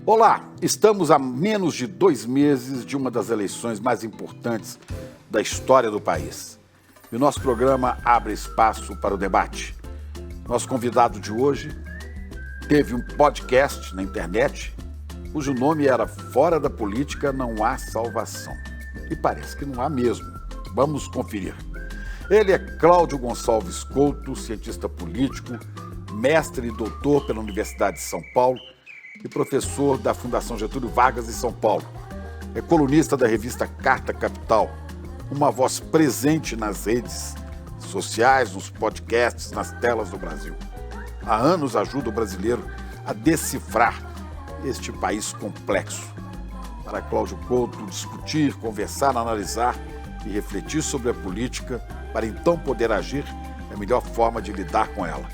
Olá, estamos a menos de 2 meses de uma das eleições mais importantes da história do país. E o nosso programa abre espaço para o debate. Nosso convidado de hoje teve um podcast na internet, cujo nome era Fora da Política Não Há Salvação. E parece que não há mesmo. Vamos conferir. Ele é Cláudio Gonçalves Couto, cientista político, mestre e doutor pela Universidade de São Paulo e professor da Fundação Getúlio Vargas em São Paulo. É colunista da revista Carta Capital, uma voz presente nas redes sociais, nos podcasts, nas telas do Brasil. Há anos ajuda o brasileiro a decifrar este país complexo. Para Cláudio Couto, discutir, conversar, analisar e refletir sobre a política para então poder agir é a melhor forma de lidar com ela.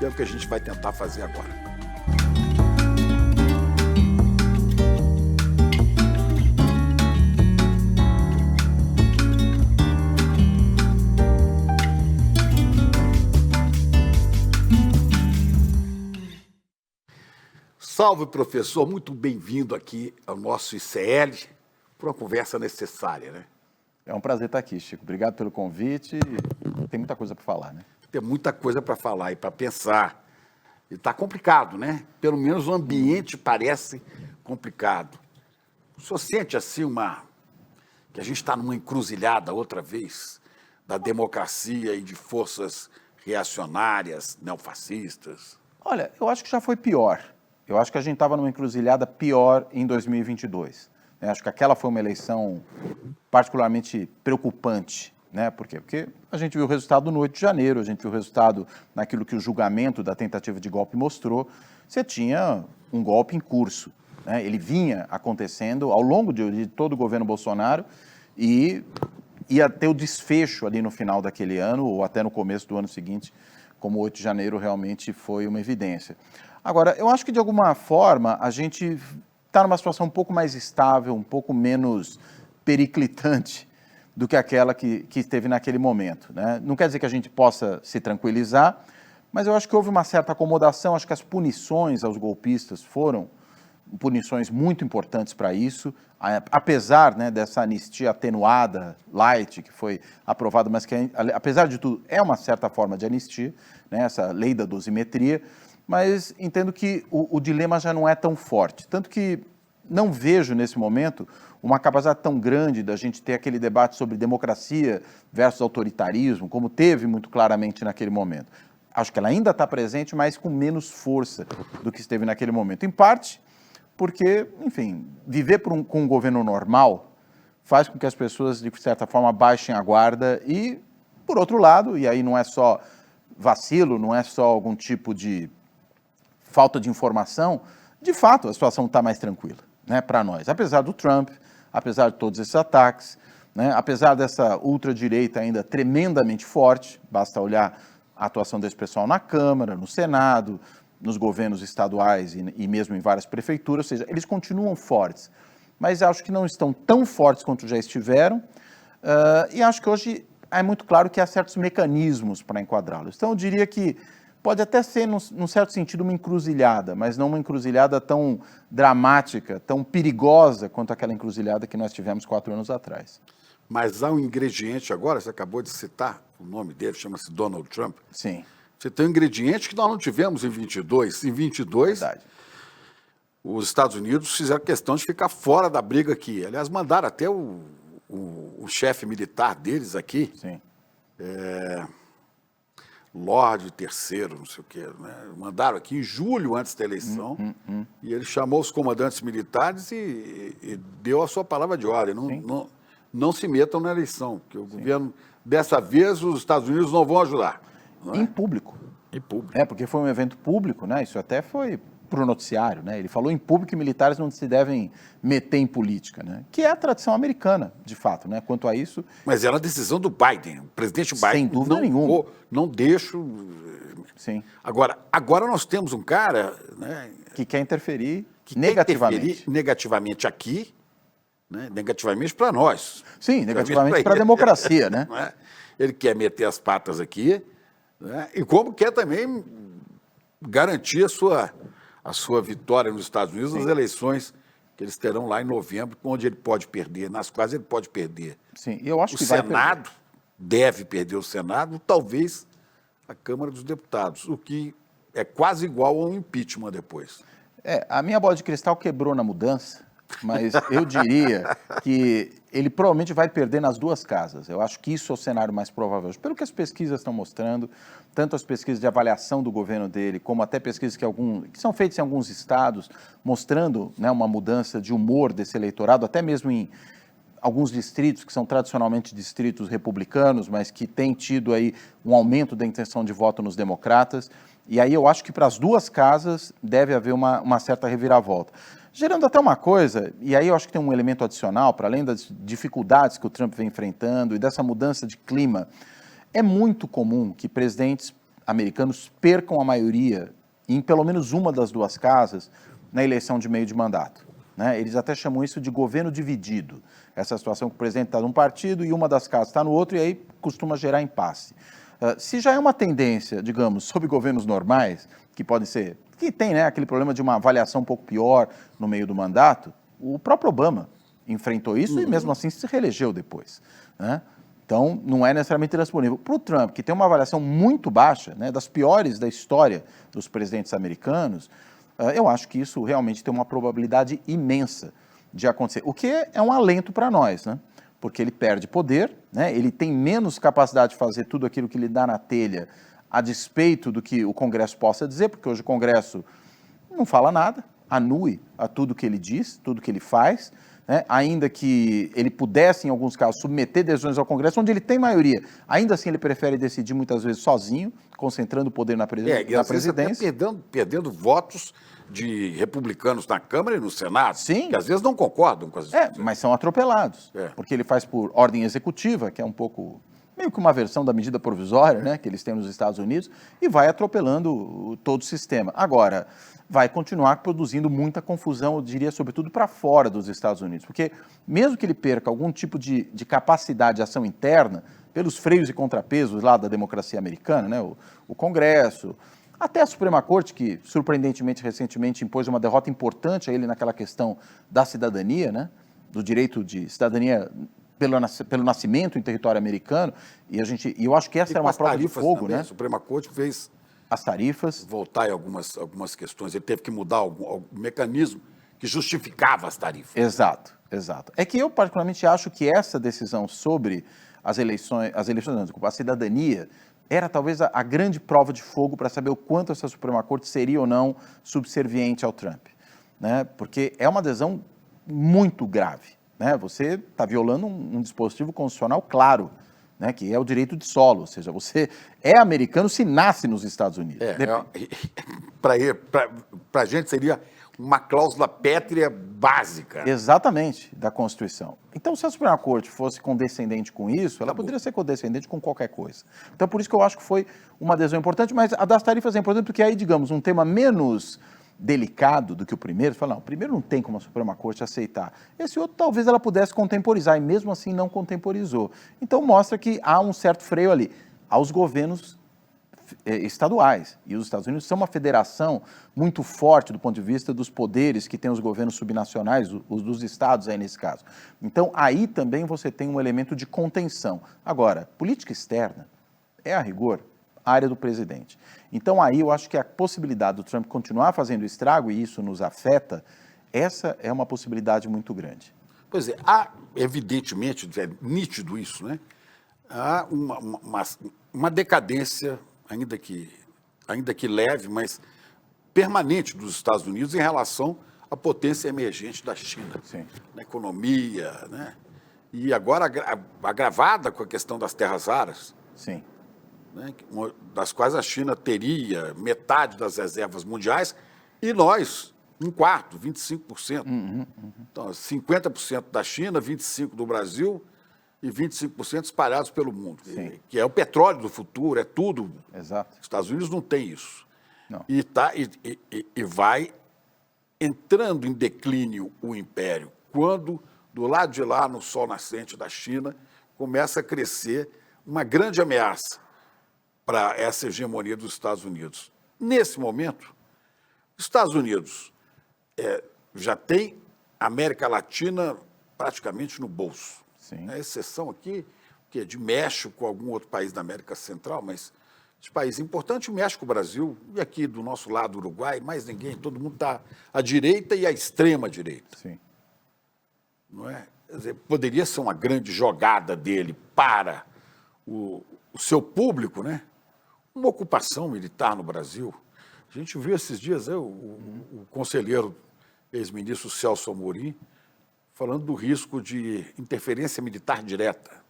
E é o que a gente vai tentar fazer agora. Salve, professor, muito bem-vindo aqui ao nosso ICL, para uma conversa necessária, né? É um prazer estar aqui, Chico. Obrigado pelo convite. Tem muita coisa para falar, né? Tem muita coisa para falar e para pensar. E está complicado, né? Pelo menos o ambiente parece complicado. O senhor sente assim que a gente está numa encruzilhada outra vez da democracia e de forças reacionárias, neofascistas? Olha, eu acho que já foi pior. Eu acho que a gente estava numa encruzilhada pior em 2022. Acho que aquela foi uma eleição particularmente preocupante. Né? Por quê? Porque a gente viu o resultado no 8 de janeiro, a gente viu o resultado naquilo que o julgamento da tentativa de golpe mostrou. Você tinha um golpe em curso. Né? Ele vinha acontecendo ao longo de todo o governo Bolsonaro e ia ter o desfecho ali no final daquele ano ou até no começo do ano seguinte, como o 8 de janeiro realmente foi uma evidência. Agora, eu acho que de alguma forma a gente está numa situação um pouco mais estável, um pouco menos periclitante do que aquela que esteve naquele momento. Né? Não quer dizer que a gente possa se tranquilizar, mas eu acho que houve uma certa acomodação, acho que as punições aos golpistas foram punições muito importantes para isso, apesar, né, dessa anistia atenuada, light, que foi aprovada, mas que, apesar de tudo, é uma certa forma de anistia, né, essa lei da dosimetria, mas entendo que o dilema já não é tão forte. Tanto que não vejo, nesse momento, uma capacidade tão grande da gente ter aquele debate sobre democracia versus autoritarismo, como teve muito claramente naquele momento. Acho que ela ainda está presente, mas com menos força do que esteve naquele momento. Em parte porque, enfim, viver com um governo normal faz com que as pessoas, de certa forma, baixem a guarda e, por outro lado, e aí não é só vacilo, não é só algum tipo de falta de informação, de fato a situação está mais tranquila, né, para nós. Apesar do Trump, apesar de todos esses ataques, né, apesar dessa ultradireita ainda tremendamente forte, basta olhar a atuação desse pessoal na Câmara, no Senado, nos governos estaduais e mesmo em várias prefeituras, ou seja, eles continuam fortes, mas acho que não estão tão fortes quanto já estiveram, e acho que hoje é muito claro que há certos mecanismos para enquadrá-los. Então eu diria que pode até ser, num certo sentido, uma encruzilhada, mas não uma encruzilhada tão dramática, tão perigosa quanto aquela encruzilhada que nós tivemos 4 anos atrás. Mas há um ingrediente agora, você acabou de citar o nome dele, chama-se Donald Trump. Sim. Você tem um ingrediente que nós não tivemos em 22. Em 22, verdade, os Estados Unidos fizeram questão de ficar fora da briga aqui. Aliás, mandaram até o chefe militar deles aqui, sim. Lorde III, não sei o quê, né? Mandaram aqui em julho, antes da eleição, e ele chamou os comandantes militares e deu a sua palavra de ordem. Não se metam na eleição, porque o governo, dessa vez, os Estados Unidos não vão ajudar. Não é? Em público. Em público. Porque foi um evento público, né? Isso até foi para o noticiário, né? Ele falou em público que militares não se devem meter em política, né? Que é a tradição americana, de fato, né? Quanto a isso... Mas era a decisão do Biden, o presidente Biden. Sem dúvida nenhuma. Não deixo... Sim. Agora nós temos um cara, né, que quer interferir negativamente aqui, né, negativamente para nós. Sim, negativamente para a democracia, né? Ele quer meter as patas aqui, né, e como quer também garantir a sua vitória nos Estados Unidos nas eleições que eles terão lá em novembro, onde ele pode perder, nas quais ele pode perder. Sim, e eu acho O que vai Senado deve perder o Senado, talvez a Câmara dos Deputados, o que é quase igual a um impeachment depois. A minha bola de cristal quebrou na mudança, mas eu diria que ele provavelmente vai perder nas duas casas. Eu acho que isso é o cenário mais provável. Pelo que as pesquisas estão mostrando, tanto as pesquisas de avaliação do governo dele, como até pesquisas que são feitas em alguns estados, mostrando, né, uma mudança de humor desse eleitorado, até mesmo em alguns distritos que são tradicionalmente distritos republicanos, mas que têm tido aí um aumento da intenção de voto nos democratas. E aí eu acho que para as duas casas deve haver uma certa reviravolta. Gerando até uma coisa, e aí eu acho que tem um elemento adicional, para além das dificuldades que o Trump vem enfrentando e dessa mudança de clima, é muito comum que presidentes americanos percam a maioria em pelo menos uma das duas casas na eleição de meio de mandato, né? Eles até chamam isso de governo dividido, essa situação que o presidente está num partido e uma das casas está no outro, e aí costuma gerar impasse. Se já é uma tendência, digamos, sob governos normais, que podem ser, que tem, né, aquele problema de uma avaliação um pouco pior no meio do mandato, o próprio Obama enfrentou isso e mesmo assim se reelegeu depois, né? Então, não é necessariamente transponível. Para o Trump, que tem uma avaliação muito baixa, né, das piores da história dos presidentes americanos, eu acho que isso realmente tem uma probabilidade imensa de acontecer, o que é um alento para nós, né? Porque ele perde poder, né? Ele tem menos capacidade de fazer tudo aquilo que lhe dá na telha, a despeito do que o Congresso possa dizer, porque hoje o Congresso não fala nada, anui a tudo que ele diz, tudo que ele faz, né? Ainda que ele pudesse, em alguns casos, submeter decisões ao Congresso, onde ele tem maioria, ainda assim ele prefere decidir muitas vezes sozinho, concentrando o poder na presidência. Até perdendo votos de republicanos na Câmara e no Senado, Sim, que às vezes não concordam com as decisões. mas são atropelados, porque ele faz por ordem executiva, que é um pouco, meio que uma versão da medida provisória, né, que eles têm nos Estados Unidos, e vai atropelando todo o sistema. Agora, vai continuar produzindo muita confusão, eu diria, sobretudo para fora dos Estados Unidos, porque mesmo que ele perca algum tipo de capacidade de ação interna, pelos freios e contrapesos lá da democracia americana, né, o Congresso, até a Suprema Corte, que surpreendentemente recentemente impôs uma derrota importante a ele naquela questão da cidadania, né, do direito de cidadania pelo nascimento em território americano, e eu acho que essa era uma prova de fogo, também, né? A Suprema Corte fez as tarifas, voltar em algumas questões, ele teve que mudar algum mecanismo que justificava as tarifas. Exato. É que eu particularmente acho que essa decisão sobre a cidadania, era talvez a grande prova de fogo para saber o quanto essa Suprema Corte seria ou não subserviente ao Trump, né? Porque é uma adesão muito grave, né? Você está violando um dispositivo constitucional claro, né? Que é o direito de solo, ou seja, você é americano se nasce nos Estados Unidos. Para a gente seria uma cláusula pétrea básica. Exatamente, da Constituição. Então, se a Suprema Corte fosse condescendente com isso, ela poderia ser condescendente com qualquer coisa. Então, por isso que eu acho que foi uma adesão importante, mas a das tarifas é importante porque aí, digamos, um tema menos delicado do que o primeiro, você fala, não, o primeiro não tem como a Suprema Corte aceitar. Esse outro talvez ela pudesse contemporizar, e mesmo assim não contemporizou. Então, mostra que há um certo freio ali aos governos estaduais, e os Estados Unidos são uma federação muito forte do ponto de vista dos poderes que tem os governos subnacionais, os dos estados aí nesse caso. Então, aí também você tem um elemento de contenção. Agora, política externa é, a rigor, a área do presidente. Então, aí eu acho que a possibilidade do Trump continuar fazendo estrago, e isso nos afeta, essa é uma possibilidade muito grande. Pois é, há, evidentemente, é nítido isso, né? Há uma decadência, ainda que leve, mas permanente dos Estados Unidos em relação à potência emergente da China. Sim. Na economia, né? E agora agravada com a questão das terras raras. Sim. Né? Das quais a China teria metade das reservas mundiais e nós, um quarto, 25%. Então, 50% da China, 25% do Brasil e 25% espalhados pelo mundo, que é o petróleo do futuro, é tudo. Exato. Os Estados Unidos não têm isso. Não. E vai entrando em declínio o império, quando, do lado de lá, no sol nascente da China, começa a crescer uma grande ameaça para essa hegemonia dos Estados Unidos. Nesse momento, Estados Unidos já tem a América Latina praticamente no bolso. Sim. A exceção aqui, que é de México, algum outro país da América Central, mas de país importante, o México, o Brasil, e aqui do nosso lado, Uruguai, mais ninguém, todo mundo está à direita e à extrema direita. Sim. Não é? Quer dizer, poderia ser uma grande jogada dele para o seu público, né? Uma ocupação militar no Brasil. A gente viu esses dias o conselheiro, ex-ministro Celso Amorim, falando do risco de interferência militar direta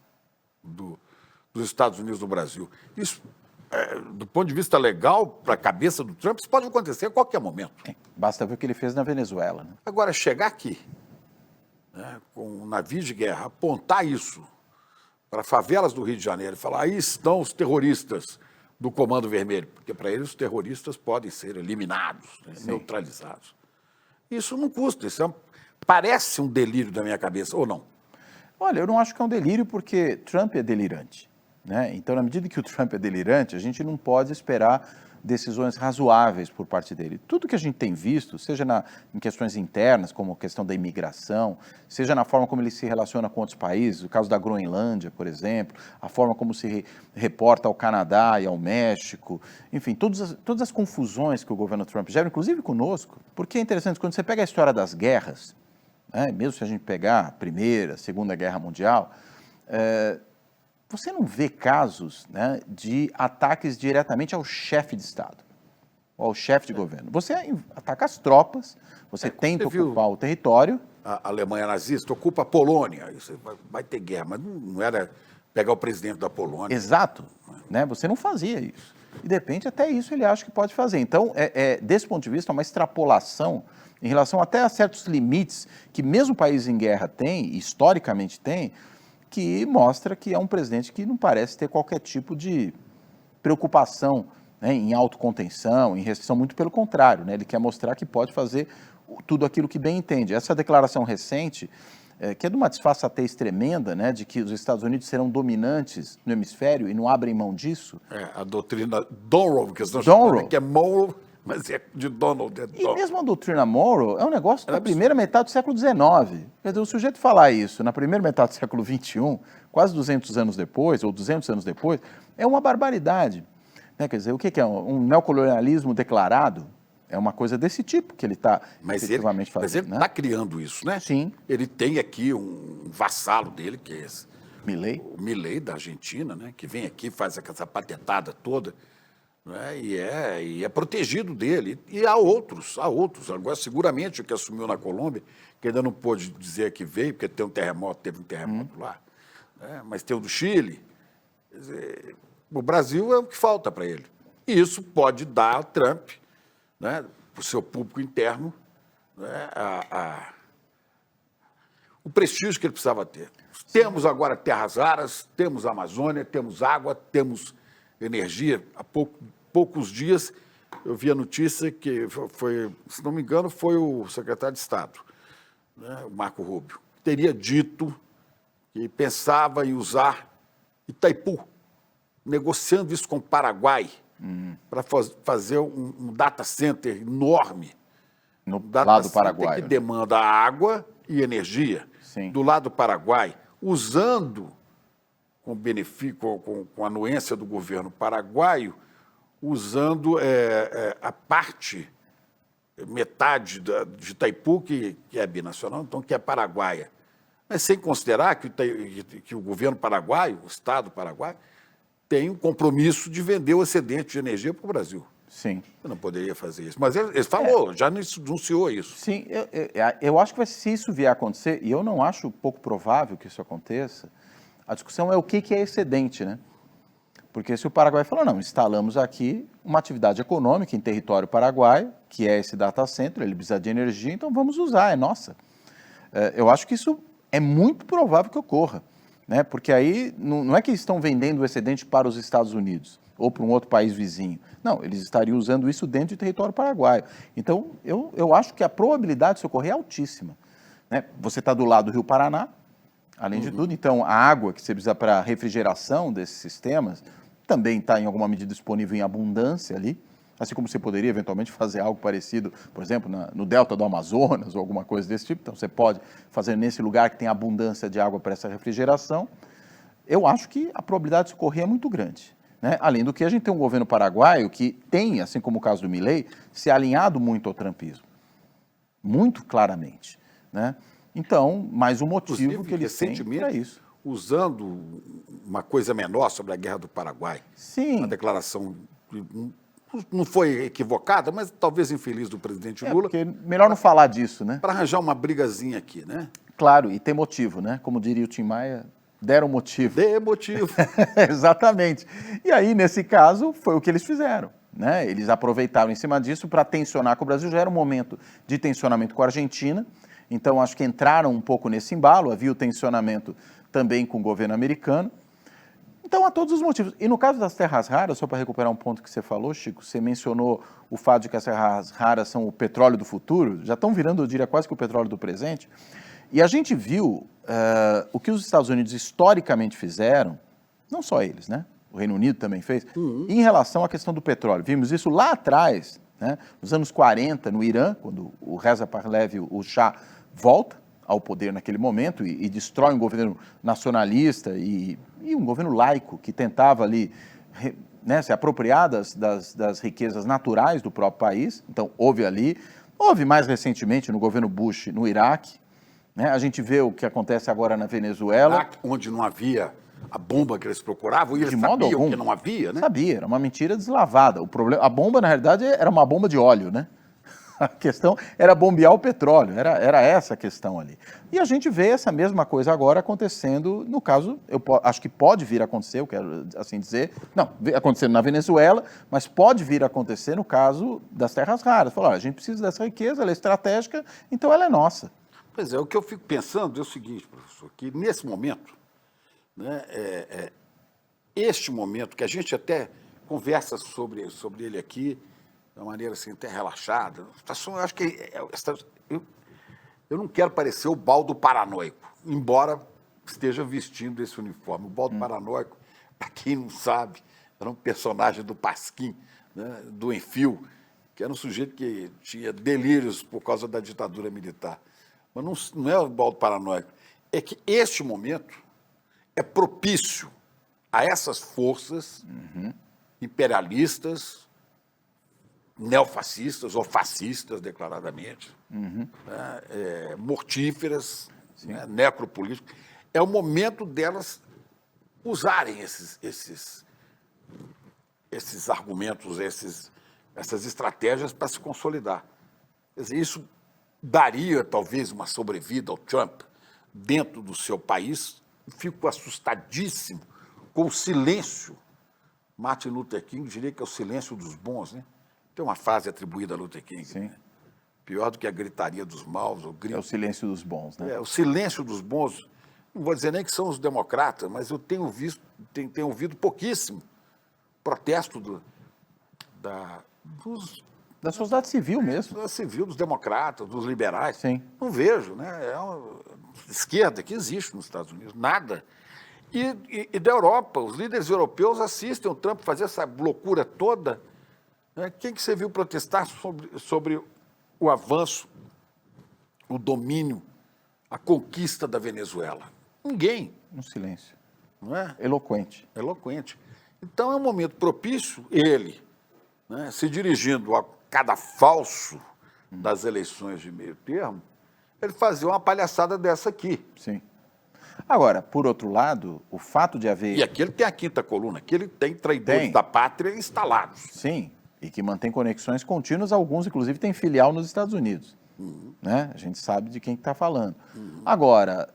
dos Estados Unidos no Brasil. Isso, do ponto de vista legal, para a cabeça do Trump, isso pode acontecer a qualquer momento. Basta ver o que ele fez na Venezuela. Né? Agora, chegar aqui, né, com um navio de guerra, apontar isso para favelas do Rio de Janeiro e falar, aí estão os terroristas do Comando Vermelho, porque para eles os terroristas podem ser eliminados, né, neutralizados. Isso não custa, parece um delírio da minha cabeça, ou não? Olha, eu não acho que é um delírio porque Trump é delirante. Né? Então, na medida que o Trump é delirante, a gente não pode esperar decisões razoáveis por parte dele. Tudo que a gente tem visto, seja em questões internas, como a questão da imigração, seja na forma como ele se relaciona com outros países, o caso da Groenlândia, por exemplo, a forma como se reporta ao Canadá e ao México, enfim, todas as confusões que o governo Trump gera, inclusive conosco, porque é interessante, quando você pega a história das guerras, né, mesmo se a gente pegar a Primeira, Segunda Guerra Mundial, você não vê casos, né, de ataques diretamente ao chefe de Estado, ou ao chefe de governo. Você ataca as tropas, você tenta ocupar o território. A Alemanha nazista ocupa a Polônia, isso vai ter guerra, mas não era pegar o presidente da Polônia. Exato, né, você não fazia isso. E, de repente, até isso ele acha que pode fazer. Então, desse ponto de vista, uma extrapolação em relação até a certos limites que mesmo países em guerra têm, historicamente têm, que mostra que é um presidente que não parece ter qualquer tipo de preocupação, né, em autocontenção, em restrição, muito pelo contrário, né, ele quer mostrar que pode fazer tudo aquilo que bem entende. Essa declaração recente, que é de uma disfarçatez tremenda, né, de que os Estados Unidos serão dominantes no hemisfério e não abrem mão disso. A doutrina Monroe, que eles estão chamando, que é Monroe, mas é de Donald. E mesmo a doutrina Monroe é um negócio da primeira metade do século XIX. Quer dizer, o sujeito falar isso na primeira metade do século XXI, quase 200 anos depois, ou 200 anos depois, é uma barbaridade. Né? Quer dizer, o que é? Um neocolonialismo declarado? É uma coisa desse tipo que ele está efetivamente fazendo. Mas ele está criando isso, né? Sim. Ele tem aqui um vassalo dele, que é esse. Milei. O Milei, da Argentina, né? Que vem aqui, faz essa patetada toda. Né, e é protegido dele. E há outros. Agora, seguramente, o que assumiu na Colômbia, que ainda não pôde dizer que veio, porque teve um terremoto lá, né, mas tem o do Chile. Quer dizer, o Brasil é o que falta para ele. E isso pode dar a Trump, né, para o seu público interno, né, o prestígio que ele precisava ter. Temos agora terras raras, temos Amazônia, temos água, temos energia. Há poucos dias eu vi a notícia que foi, se não me engano, foi o secretário de Estado, né, o Marco Rubio, teria dito que pensava em usar Itaipu, negociando isso com o Paraguai, para fazer um data center enorme. No lado do Paraguai. Que demanda água e energia. Sim. Do lado do Paraguai, usando com benefício, com a anuência do governo paraguaio, usando a parte, metade de Itaipu, que é binacional, então que é paraguaia. Mas sem considerar que o governo paraguaio, o Estado paraguaio, tem um compromisso de vender o excedente de energia para o Brasil. Sim. Eu não poderia fazer isso. Mas ele falou, já anunciou isso. Sim, eu acho que se isso vier a acontecer, e eu não acho pouco provável que isso aconteça, a discussão é o que é excedente, né? Porque se o Paraguai falar, não, instalamos aqui uma atividade econômica em território paraguaio, que é esse data center, ele precisa de energia, então vamos usar, é nossa. Eu acho que isso é muito provável que ocorra, né? Porque aí não é que eles estão vendendo o excedente para os Estados Unidos ou para um outro país vizinho. Não, eles estariam usando isso dentro do território paraguaio. Então, eu acho que a probabilidade disso ocorrer é altíssima, né? Você está do lado do Rio Paraná, além de tudo, então a água que você precisa para refrigeração desses sistemas também está em alguma medida disponível em abundância ali, assim como você poderia eventualmente fazer algo parecido, por exemplo, no delta do Amazonas ou alguma coisa desse tipo. Então você pode fazer nesse lugar que tem abundância de água para essa refrigeração. Eu acho que a probabilidade de ocorrer é muito grande, né? Além do que a gente tem um governo paraguaio que tem, assim como o caso do Milei, se alinhado muito ao trumpismo, muito claramente, né? Então, mais um motivo Inclusive, que eles têm para isso. Usando uma coisa menor sobre a Guerra do Paraguai. Sim. Uma declaração não foi equivocada, mas talvez infeliz do presidente Lula. Porque melhor não falar disso, né? Para arranjar uma brigazinha aqui, né? Claro, e tem motivo, né? Como diria o Tim Maia, deram motivo. Dê motivo. Exatamente. E aí, nesse caso, foi o que eles fizeram, né? Eles aproveitaram em cima disso para tensionar com o Brasil. Já era um momento de tensionamento com a Argentina, então acho que entraram um pouco nesse embalo, havia o tensionamento também com o governo americano. Então, há todos os motivos. E no caso das terras raras, só para recuperar um ponto que você falou, Chico, você mencionou o fato de que as terras raras são o petróleo do futuro, já estão virando, eu diria, quase que o petróleo do presente. E a gente viu o que os Estados Unidos historicamente fizeram, não só eles, né? O Reino Unido também fez, em relação à questão do petróleo. Vimos isso lá atrás, né? Nos anos 40, no Irã, quando o Reza Pahlavi, o Shah, volta ao poder naquele momento e destrói um governo nacionalista e um governo laico que tentava ali, né, se apropriar das riquezas naturais do próprio país. Então, houve mais recentemente no governo Bush no Iraque, né? A gente vê o que acontece agora na Venezuela. Iraque, onde não havia a bomba que eles procuravam, e eles modo sabiam algum. que não havia, né? Sabia, era uma mentira deslavada. O problema, a bomba, na realidade, era uma bomba de óleo, né? A questão era bombear o petróleo, era essa a questão ali. E a gente vê essa mesma coisa agora acontecendo, no caso, acho que pode vir a acontecer, eu quero assim dizer, não, acontecendo na Venezuela, mas pode vir a acontecer no caso das terras raras. Falar, a gente precisa dessa riqueza, ela é estratégica, então ela é nossa. Pois é, o que eu fico pensando é o seguinte, professor, que nesse momento, né, este momento, que a gente até conversa sobre ele aqui, de uma maneira assim, até relaxada, eu acho que eu não quero parecer o Baldo paranoico, embora esteja vestindo esse uniforme. O Baldo paranoico, para quem não sabe, era um personagem do Pasquim, né, do Enfio, que era um sujeito que tinha delírios por causa da ditadura militar. Mas não é o Baldo paranoico, é que este momento é propício a essas forças imperialistas, neofascistas ou fascistas, declaradamente, né, mortíferas, né, necropolíticas. É o momento delas usarem esses argumentos, essas estratégias para se consolidar. Quer dizer, isso daria talvez uma sobrevida ao Trump dentro do seu país. Fico assustadíssimo com o silêncio. Martin Luther King diria que é o silêncio dos bons, né? Tem uma frase atribuída a Luther King, Sim. Né? Pior do que a gritaria dos maus. É o silêncio dos bons, né? O silêncio dos bons, não vou dizer nem que são os democratas, mas eu tenho ouvido pouquíssimo protesto da sociedade civil mesmo. Da civil, dos democratas, dos liberais. Sim. Não vejo, né? É uma esquerda que existe nos Estados Unidos, nada. E da Europa, os líderes europeus assistem o Trump fazer essa loucura toda. Né? Quem que você viu protestar sobre o avanço, o domínio, a conquista da Venezuela? Ninguém. Um silêncio. Não é? Eloquente. Eloquente. Então é um momento propício, ele, né, se dirigindo a cada falso das eleições de meio termo, ele fazia uma palhaçada dessa aqui. Sim. Agora, por outro lado, o fato de haver... E aqui ele tem a quinta coluna, aqui ele tem traidores da pátria instalados. Sim, e que mantém conexões contínuas, alguns inclusive têm filial nos Estados Unidos. Né? A gente sabe de quem está falando. Agora,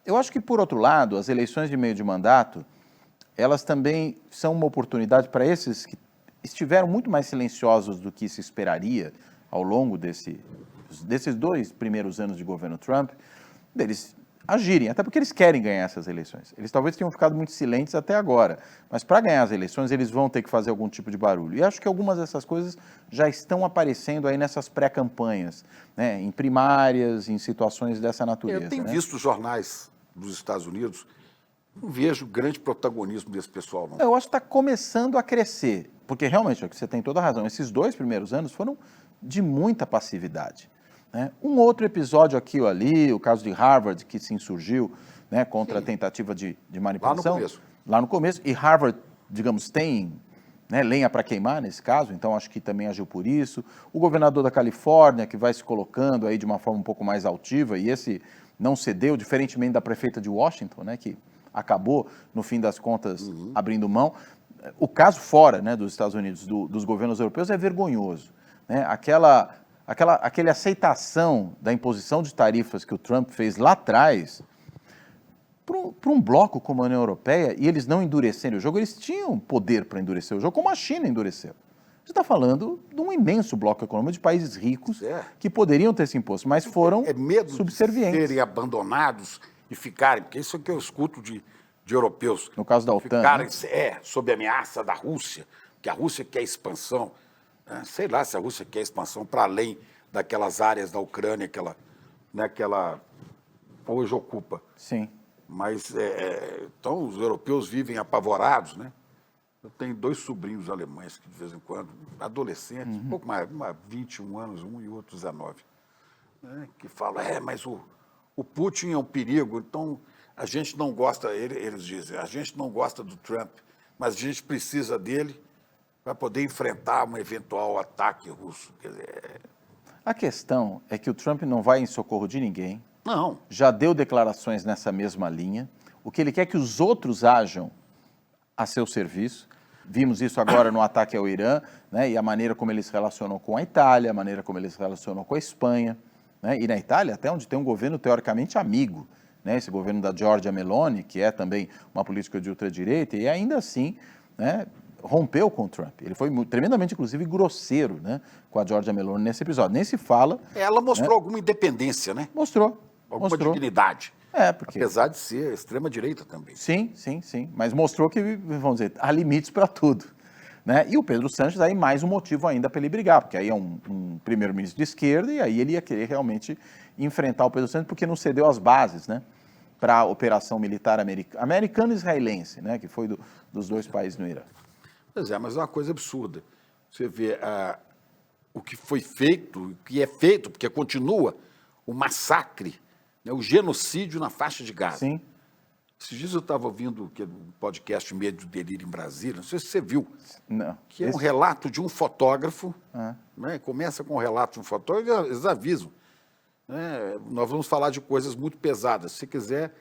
eu acho que, por outro lado, as eleições de meio de mandato, elas também são uma oportunidade para esses que estiveram muito mais silenciosos do que se esperaria ao longo desses 2 primeiros anos de governo Trump, deles agirem, até porque eles querem ganhar essas eleições. Eles talvez tenham ficado muito silentes até agora, mas para ganhar as eleições eles vão ter que fazer algum tipo de barulho. E acho que algumas dessas coisas já estão aparecendo aí nessas pré-campanhas, né, em primárias, em situações dessa natureza. Eu tenho né? visto jornais dos Estados Unidos Não vejo grande protagonismo desse pessoal, não. Eu acho que está começando a crescer, porque realmente, você tem toda a razão, esses 2 primeiros anos foram de muita passividade, né? Um outro episódio aqui ou ali, o caso de Harvard, que se insurgiu, né, contra a tentativa de manipulação. Lá no começo. Lá no começo, e Harvard, digamos, tem, né, lenha para queimar nesse caso, então acho que também agiu por isso. O governador da Califórnia, que vai se colocando aí de uma forma um pouco mais altiva, e esse não cedeu, diferentemente da prefeita de Washington, né, que aquabou, no fim das contas, abrindo mão. O caso fora, né, dos Estados Unidos, dos governos europeus, é vergonhoso, né? Aquela aceitação da imposição de tarifas que o Trump fez lá atrás, para um bloco como a União Europeia, e eles não endurecerem o jogo, eles tinham poder para endurecer o jogo, como a China endureceu. Você está falando de um imenso bloco econômico de países ricos que poderiam ter se imposto, mas foram medo subservientes. De serem abandonados e ficarem, porque isso é o que eu escuto de europeus. No caso da OTAN, ficarem, né? Sob ameaça da Rússia, que a Rússia quer expansão. Sei lá se a Rússia quer expansão para além daquelas áreas da Ucrânia que ela hoje ocupa. Sim. Mas, então, os europeus vivem apavorados, né? Eu tenho 2 sobrinhos alemães que, de vez em quando, adolescentes, um pouco mais, 21 anos, um e outro 19, né? Que falam, mas o Putin é um perigo, então a gente não gosta, eles dizem, a gente não gosta do Trump, mas a gente precisa dele para poder enfrentar um eventual ataque russo. Quer dizer, A questão é que o Trump não vai em socorro de ninguém. não. Já deu declarações nessa mesma linha. O que ele quer é que os outros ajam a seu serviço. Vimos isso agora no ataque ao Irã, né, e a maneira como ele se relacionou com a Itália, a maneira como ele se relacionou com a Espanha, né, e na Itália até onde tem um governo teoricamente amigo, né, esse governo da Giorgia Meloni, que é também uma política de ultradireita, e ainda assim, né, rompeu com o Trump. Ele foi tremendamente, inclusive, grosseiro, né, com a Giorgia Meloni nesse episódio. Nem se fala... Ela mostrou alguma independência, né? Mostrou. Alguma dignidade. Porque... Apesar de ser extrema-direita também. Sim. Mas mostrou que, vamos dizer, há limites para tudo, né? E o Pedro Sánchez, aí mais um motivo ainda para ele brigar, porque aí é um primeiro-ministro de esquerda e aí ele ia querer realmente enfrentar o Pedro Sánchez porque não cedeu as bases, né, para a operação militar americano-israelense, né, que foi dos 2 países no Irã. Pois mas é uma coisa absurda. Você vê o que foi feito, o que é feito, porque continua o massacre, né, o genocídio na faixa de Gaza. Sim. Esses dias eu estava ouvindo um podcast Medo e Delírio em Brasília, não sei se você viu, Não. que é um relato de um fotógrafo, né, começa com um relato de um fotógrafo, eles avisam, né, nós vamos falar de coisas muito pesadas, se quiser,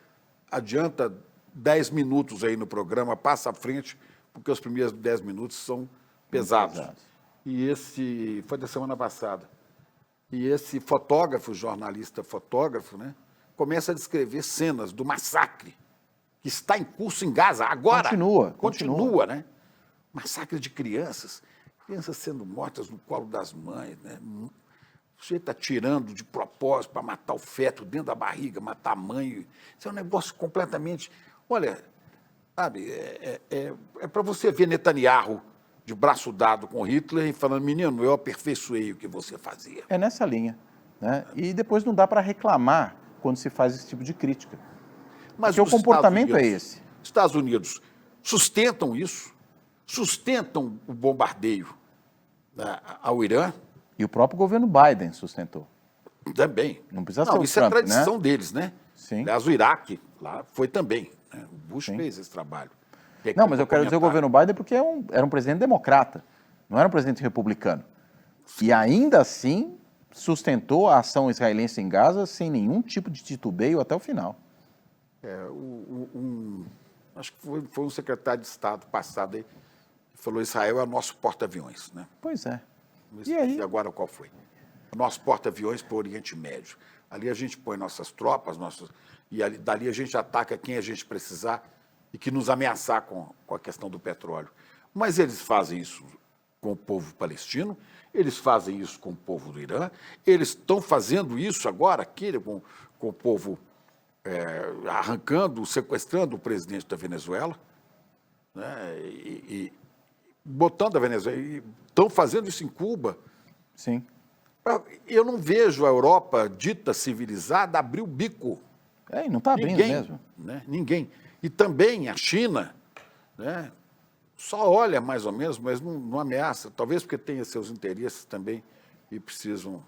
adianta 10 minutos aí no programa, passa à frente, porque os primeiros 10 minutos são pesados. E esse foi da semana passada. E esse fotógrafo, jornalista fotógrafo, né, começa a descrever cenas do massacre que está em curso em Gaza agora. Continua, né? Massacre de crianças sendo mortas no colo das mães, né? O sujeito atirando de propósito para matar o feto dentro da barriga, matar a mãe. Isso é um negócio completamente... Olha, sabe, é para você ver Netanyahu de braço dado com Hitler e falando, menino, eu aperfeiçoei o que você fazia. É nessa linha, né? E depois não dá para reclamar quando se faz esse tipo de crítica. Mas porque o comportamento é esse. Estados Unidos sustentam isso, sustentam o bombardeio, né, ao Irã. E o próprio governo Biden sustentou. Também. Não precisa ser o isso Trump, é tradição, né, deles, né? Sim. Aliás, o Iraque lá foi também, né? O Bush fez esse trabalho. Não, mas eu quero dizer o governo Biden porque era um presidente democrata, não era um presidente republicano. E ainda assim sustentou a ação israelense em Gaza sem nenhum tipo de titubeio até o final. Acho que foi um secretário de Estado passado aí que falou: Israel é o nosso porta-aviões, né? Pois é. E aí? E agora qual foi? O nosso porta-aviões para o Oriente Médio. Ali a gente põe nossas tropas, e dali a gente ataca quem a gente precisar e que nos ameaçar com a questão do petróleo. Mas eles fazem isso com o povo palestino, eles fazem isso com o povo do Irã, eles estão fazendo isso agora aqui com o povo arrancando, sequestrando o presidente da Venezuela, né, e botando a Venezuela, e estão fazendo isso em Cuba. Sim. Eu não vejo a Europa dita civilizada abrir o bico. E não está abrindo mesmo. Né? Ninguém. E também a China, né, só olha mais ou menos, mas não ameaça, talvez porque tenha seus interesses também e precisam.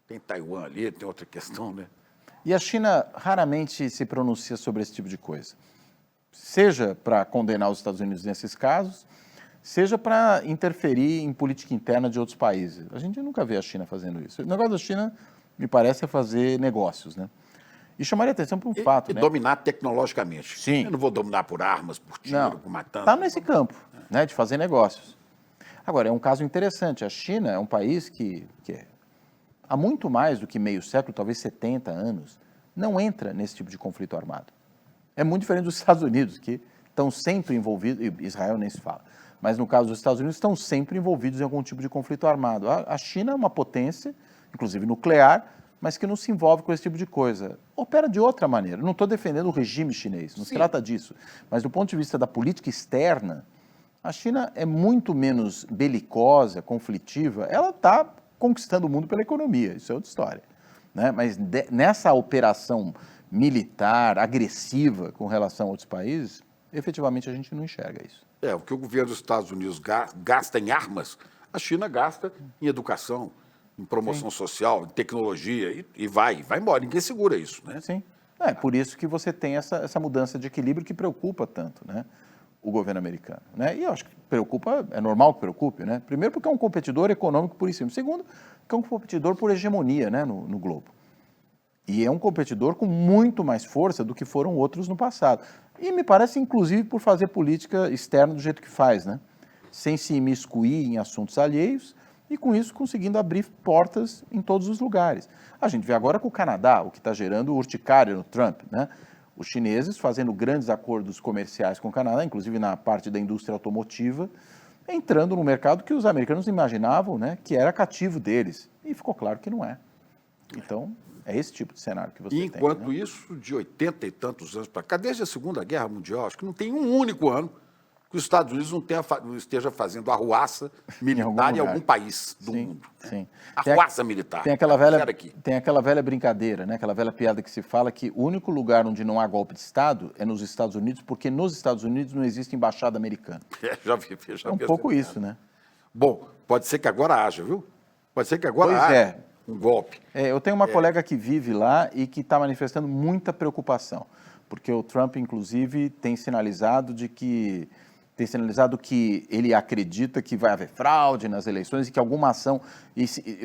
Tem Taiwan ali, tem outra questão, né? E a China raramente se pronuncia sobre esse tipo de coisa. Seja para condenar os Estados Unidos nesses casos, seja para interferir em política interna de outros países. A gente nunca vê a China fazendo isso. O negócio da China, me parece, é fazer negócios, né? E chamaria atenção para um fato, E né? dominar tecnologicamente. Sim. Eu não vou dominar por armas, por tiro, Não, por matança. está nesse campo, né, de fazer negócios. Agora, é um caso interessante. A China é um país que há muito mais do que meio século, talvez 70 anos, não entra nesse tipo de conflito armado. É muito diferente dos Estados Unidos, que estão sempre envolvidos, e Israel nem se fala, mas no caso dos Estados Unidos estão sempre envolvidos em algum tipo de conflito armado. A China é uma potência, inclusive nuclear, mas que não se envolve com esse tipo de coisa. Opera de outra maneira. Não estou defendendo o regime chinês, não se trata disso. Mas do ponto de vista da política externa, a China é muito menos belicosa, conflitiva. Ela está conquistando o mundo pela economia, isso é outra história, né? Mas nessa operação militar, agressiva com relação a outros países, efetivamente a gente não enxerga isso. O que o governo dos Estados Unidos gasta em armas, a China gasta em educação, em promoção social, em tecnologia, e vai embora. Ninguém segura isso, né? Sim. É por isso que você tem essa mudança de equilíbrio que preocupa tanto, né, o governo americano, né? E eu acho que preocupa, é normal que preocupe, né? Primeiro porque é um competidor econômico puríssimo. Segundo, porque é um competidor por hegemonia, né, no globo. E é um competidor com muito mais força do que foram outros no passado. E me parece, inclusive, por fazer política externa do jeito que faz, né? Sem se imiscuir em assuntos alheios e, com isso, conseguindo abrir portas em todos os lugares. A gente vê agora com o Canadá, o que está gerando urticária no Trump, né? Os chineses fazendo grandes acordos comerciais com o Canadá, inclusive na parte da indústria automotiva, entrando no mercado que os americanos imaginavam, né, que era cativo deles. E ficou claro que não é. Então, é esse tipo de cenário que você tem. Enquanto né? isso, de 80 e tantos anos para cá, desde a Segunda Guerra Mundial, acho que não tem um único ano que os Estados Unidos não esteja fazendo arruaça militar em algum país do mundo. Sim. Arruaça militar. Tem aquela velha brincadeira, né? Aquela velha piada que se fala que o único lugar onde não há golpe de Estado é nos Estados Unidos, porque nos Estados Unidos não existe embaixada americana. Já vi É um pouco isso, né? Bom, pode ser que agora haja, viu? Pode ser que agora haja um golpe. Eu tenho uma colega que vive lá e que está manifestando muita preocupação, porque o Trump, inclusive, tem sinalizado que ele acredita que vai haver fraude nas eleições e que alguma ação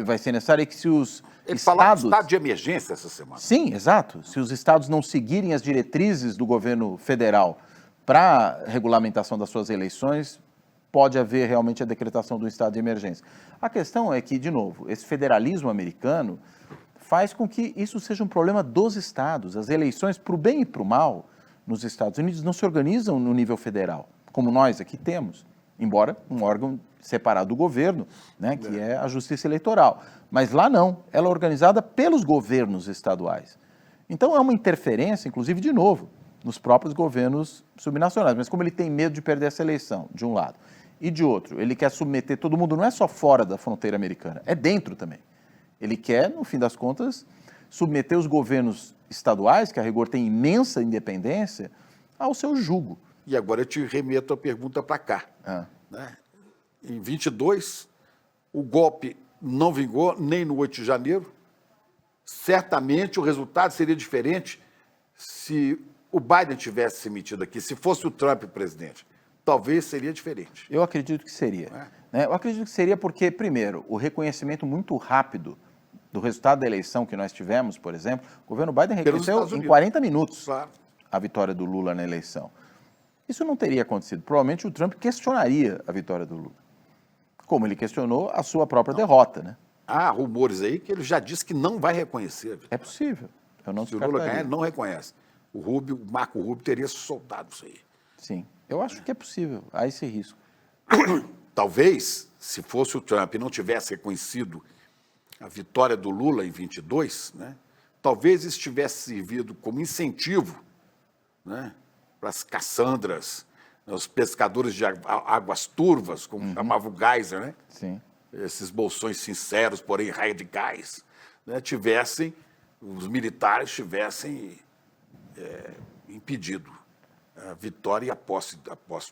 vai ser necessária e que se os Ele estados... falou de estado de emergência essa semana. Sim, exato. Se os estados não seguirem as diretrizes do governo federal para a regulamentação das suas eleições, pode haver realmente a decretação do estado de emergência. A questão é que, de novo, esse federalismo americano faz com que isso seja um problema dos estados. As eleições, para o bem e para o mal, nos Estados Unidos não se organizam no nível federal, como nós aqui temos, embora um órgão separado do governo, né, que é a Justiça Eleitoral. Mas lá não, ela é organizada pelos governos estaduais. Então é uma interferência, inclusive, de novo, nos próprios governos subnacionais. Mas como ele tem medo de perder essa eleição, de um lado, e de outro, ele quer submeter todo mundo, não é só fora da fronteira americana, é dentro também. Ele quer, no fim das contas, submeter os governos estaduais, que a rigor tem imensa independência, ao seu jugo. E agora eu te remeto a pergunta para cá. Né? Em 22, o golpe não vingou, nem no 8 de janeiro. Certamente o resultado seria diferente se o Biden tivesse se metido aqui, se fosse o Trump o presidente. Talvez seria diferente. Eu acredito que seria. Eu acredito que seria porque, primeiro, o reconhecimento muito rápido do resultado da eleição que nós tivemos, por exemplo, o governo Biden reconheceu em 40 minutos a vitória do Lula na eleição. Isso não teria acontecido. Provavelmente o Trump questionaria a vitória do Lula, como ele questionou a sua própria derrota, né? Há rumores aí que ele já disse que não vai reconhecer. É possível. Eu não Se o Lula ganhar, ele não reconhece. O Marco Rubio teria soltado isso aí. Sim, eu acho que é possível. Há esse risco. Talvez, se fosse o Trump e não tivesse reconhecido a vitória do Lula em 22, né, talvez isso tivesse servido como incentivo, né, para as Cassandras, os pescadores de águas turvas, como chamava o Geyser, né? Sim. Esses bolsões sinceros, porém radicais, né, os militares tivessem impedido a vitória e a posse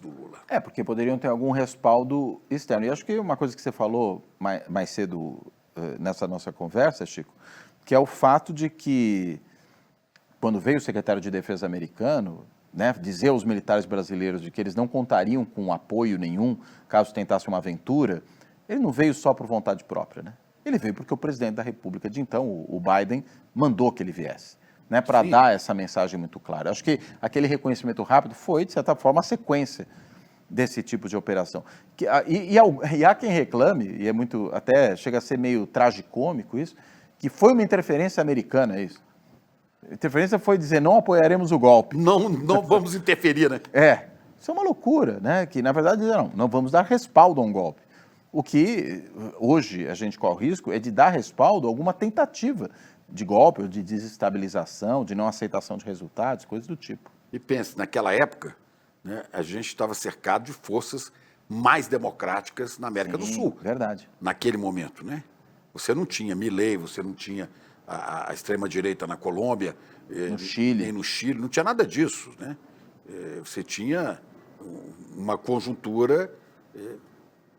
do Lula. Porque poderiam ter algum respaldo externo. E acho que uma coisa que você falou mais cedo nessa nossa conversa, Chico, que é o fato de que, quando veio o secretário de Defesa americano, né, dizer aos militares brasileiros de que eles não contariam com apoio nenhum caso tentasse uma aventura, ele não veio só por vontade própria, né? Ele veio porque o presidente da República de então, o Biden, mandou que ele viesse, né, para dar essa mensagem muito clara. Acho que aquele reconhecimento rápido foi, de certa forma, a sequência desse tipo de operação. E há quem reclame, e é muito, até chega a ser meio tragicômico isso, que foi uma interferência americana, isso. A interferência foi dizer, não apoiaremos o golpe. Não vamos interferir, né? Isso é uma loucura, né? Que, na verdade, não vamos dar respaldo a um golpe. O que, hoje, a gente corre o risco é de dar respaldo a alguma tentativa de golpe, ou de desestabilização, de não aceitação de resultados, coisas do tipo. E pense, naquela época, né, a gente estava cercado de forças mais democráticas na América do Sul. Verdade. Naquele momento, né? Você não tinha Milei, você não tinha a extrema-direita na Colômbia, no Chile. nem no Chile, não tinha nada disso, né? Você tinha uma conjuntura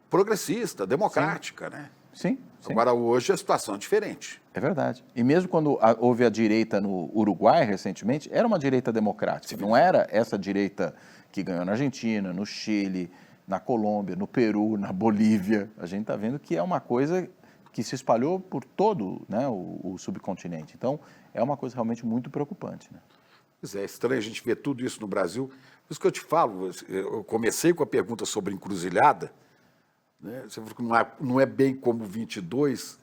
progressista, democrática, né? Sim. Agora, hoje, a situação é diferente. É verdade. E mesmo quando houve a direita no Uruguai, recentemente, era uma direita democrática. Não era essa direita que ganhou na Argentina, no Chile, na Colômbia, no Peru, na Bolívia. A gente está vendo que é uma coisa que se espalhou por todo, né, o subcontinente. Então, é uma coisa realmente muito preocupante, né? Pois é estranho a gente ver tudo isso no Brasil. Por isso que eu te falo, eu comecei com a pergunta sobre encruzilhada, né? Você falou que não é bem como 22.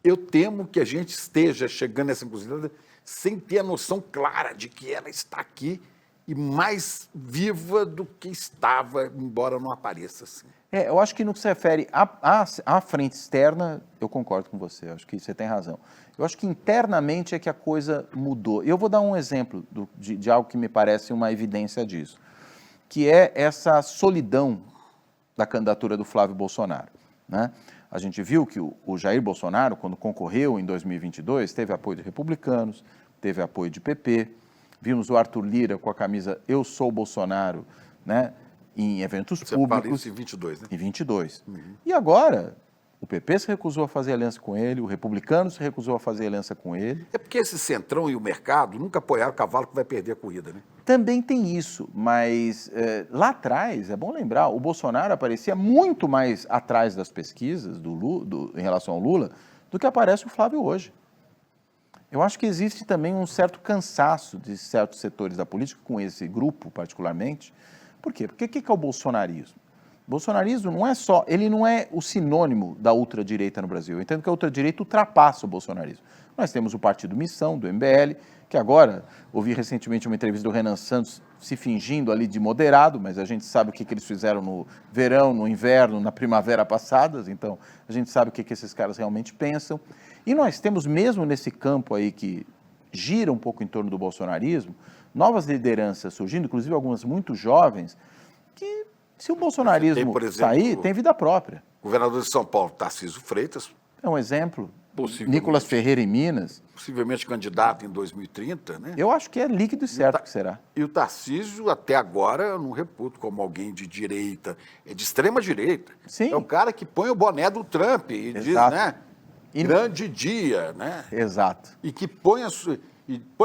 Eu temo que a gente esteja chegando nessa encruzilhada sem ter a noção clara de que ela está aqui e mais viva do que estava, embora não apareça assim. Eu acho que no que se refere à frente externa, eu concordo com você, acho que você tem razão. Eu acho que internamente é que a coisa mudou. Eu vou dar um exemplo de algo que me parece uma evidência disso, que é essa solidão da candidatura do Flávio Bolsonaro, né? A gente viu que o Jair Bolsonaro, quando concorreu em 2022, teve apoio de republicanos, teve apoio de PP, vimos o Arthur Lira com a camisa Eu Sou Bolsonaro, né, em eventos públicos. Você fala isso em 22, né? Em 22. E agora, o PP se recusou a fazer aliança com ele, o republicano se recusou a fazer aliança com ele. É porque esse centrão e o mercado nunca apoiaram o cavalo que vai perder a corrida, né? Também tem isso, mas lá atrás, é bom lembrar, o Bolsonaro aparecia muito mais atrás das pesquisas em relação ao Lula do que aparece o Flávio hoje. Eu acho que existe também um certo cansaço de certos setores da política, com esse grupo particularmente. Por quê? Porque o que é o bolsonarismo? O bolsonarismo ele não é o sinônimo da ultradireita no Brasil. Eu entendo que a ultradireita ultrapassa o bolsonarismo. Nós temos o Partido Missão, do MBL, que agora, ouvi recentemente uma entrevista do Renan Santos se fingindo ali de moderado, mas a gente sabe o que eles fizeram no verão, no inverno, na primavera passadas, então a gente sabe o que esses caras realmente pensam. E nós temos, mesmo nesse campo aí que gira um pouco em torno do bolsonarismo, novas lideranças surgindo, inclusive algumas muito jovens, que se o bolsonarismo por exemplo, sair, tem vida própria. O governador de São Paulo, Tarcísio Freitas, é um exemplo. Nicolas Ferreira em Minas. Possivelmente candidato em 2030, né? Eu acho que é líquido e certo que será. E o Tarcísio, até agora, eu não reputo como alguém de direita, é de extrema direita. Sim. É o cara que põe o boné do Trump e Exato. diz, né? Grande dia, né? Exato. E que põe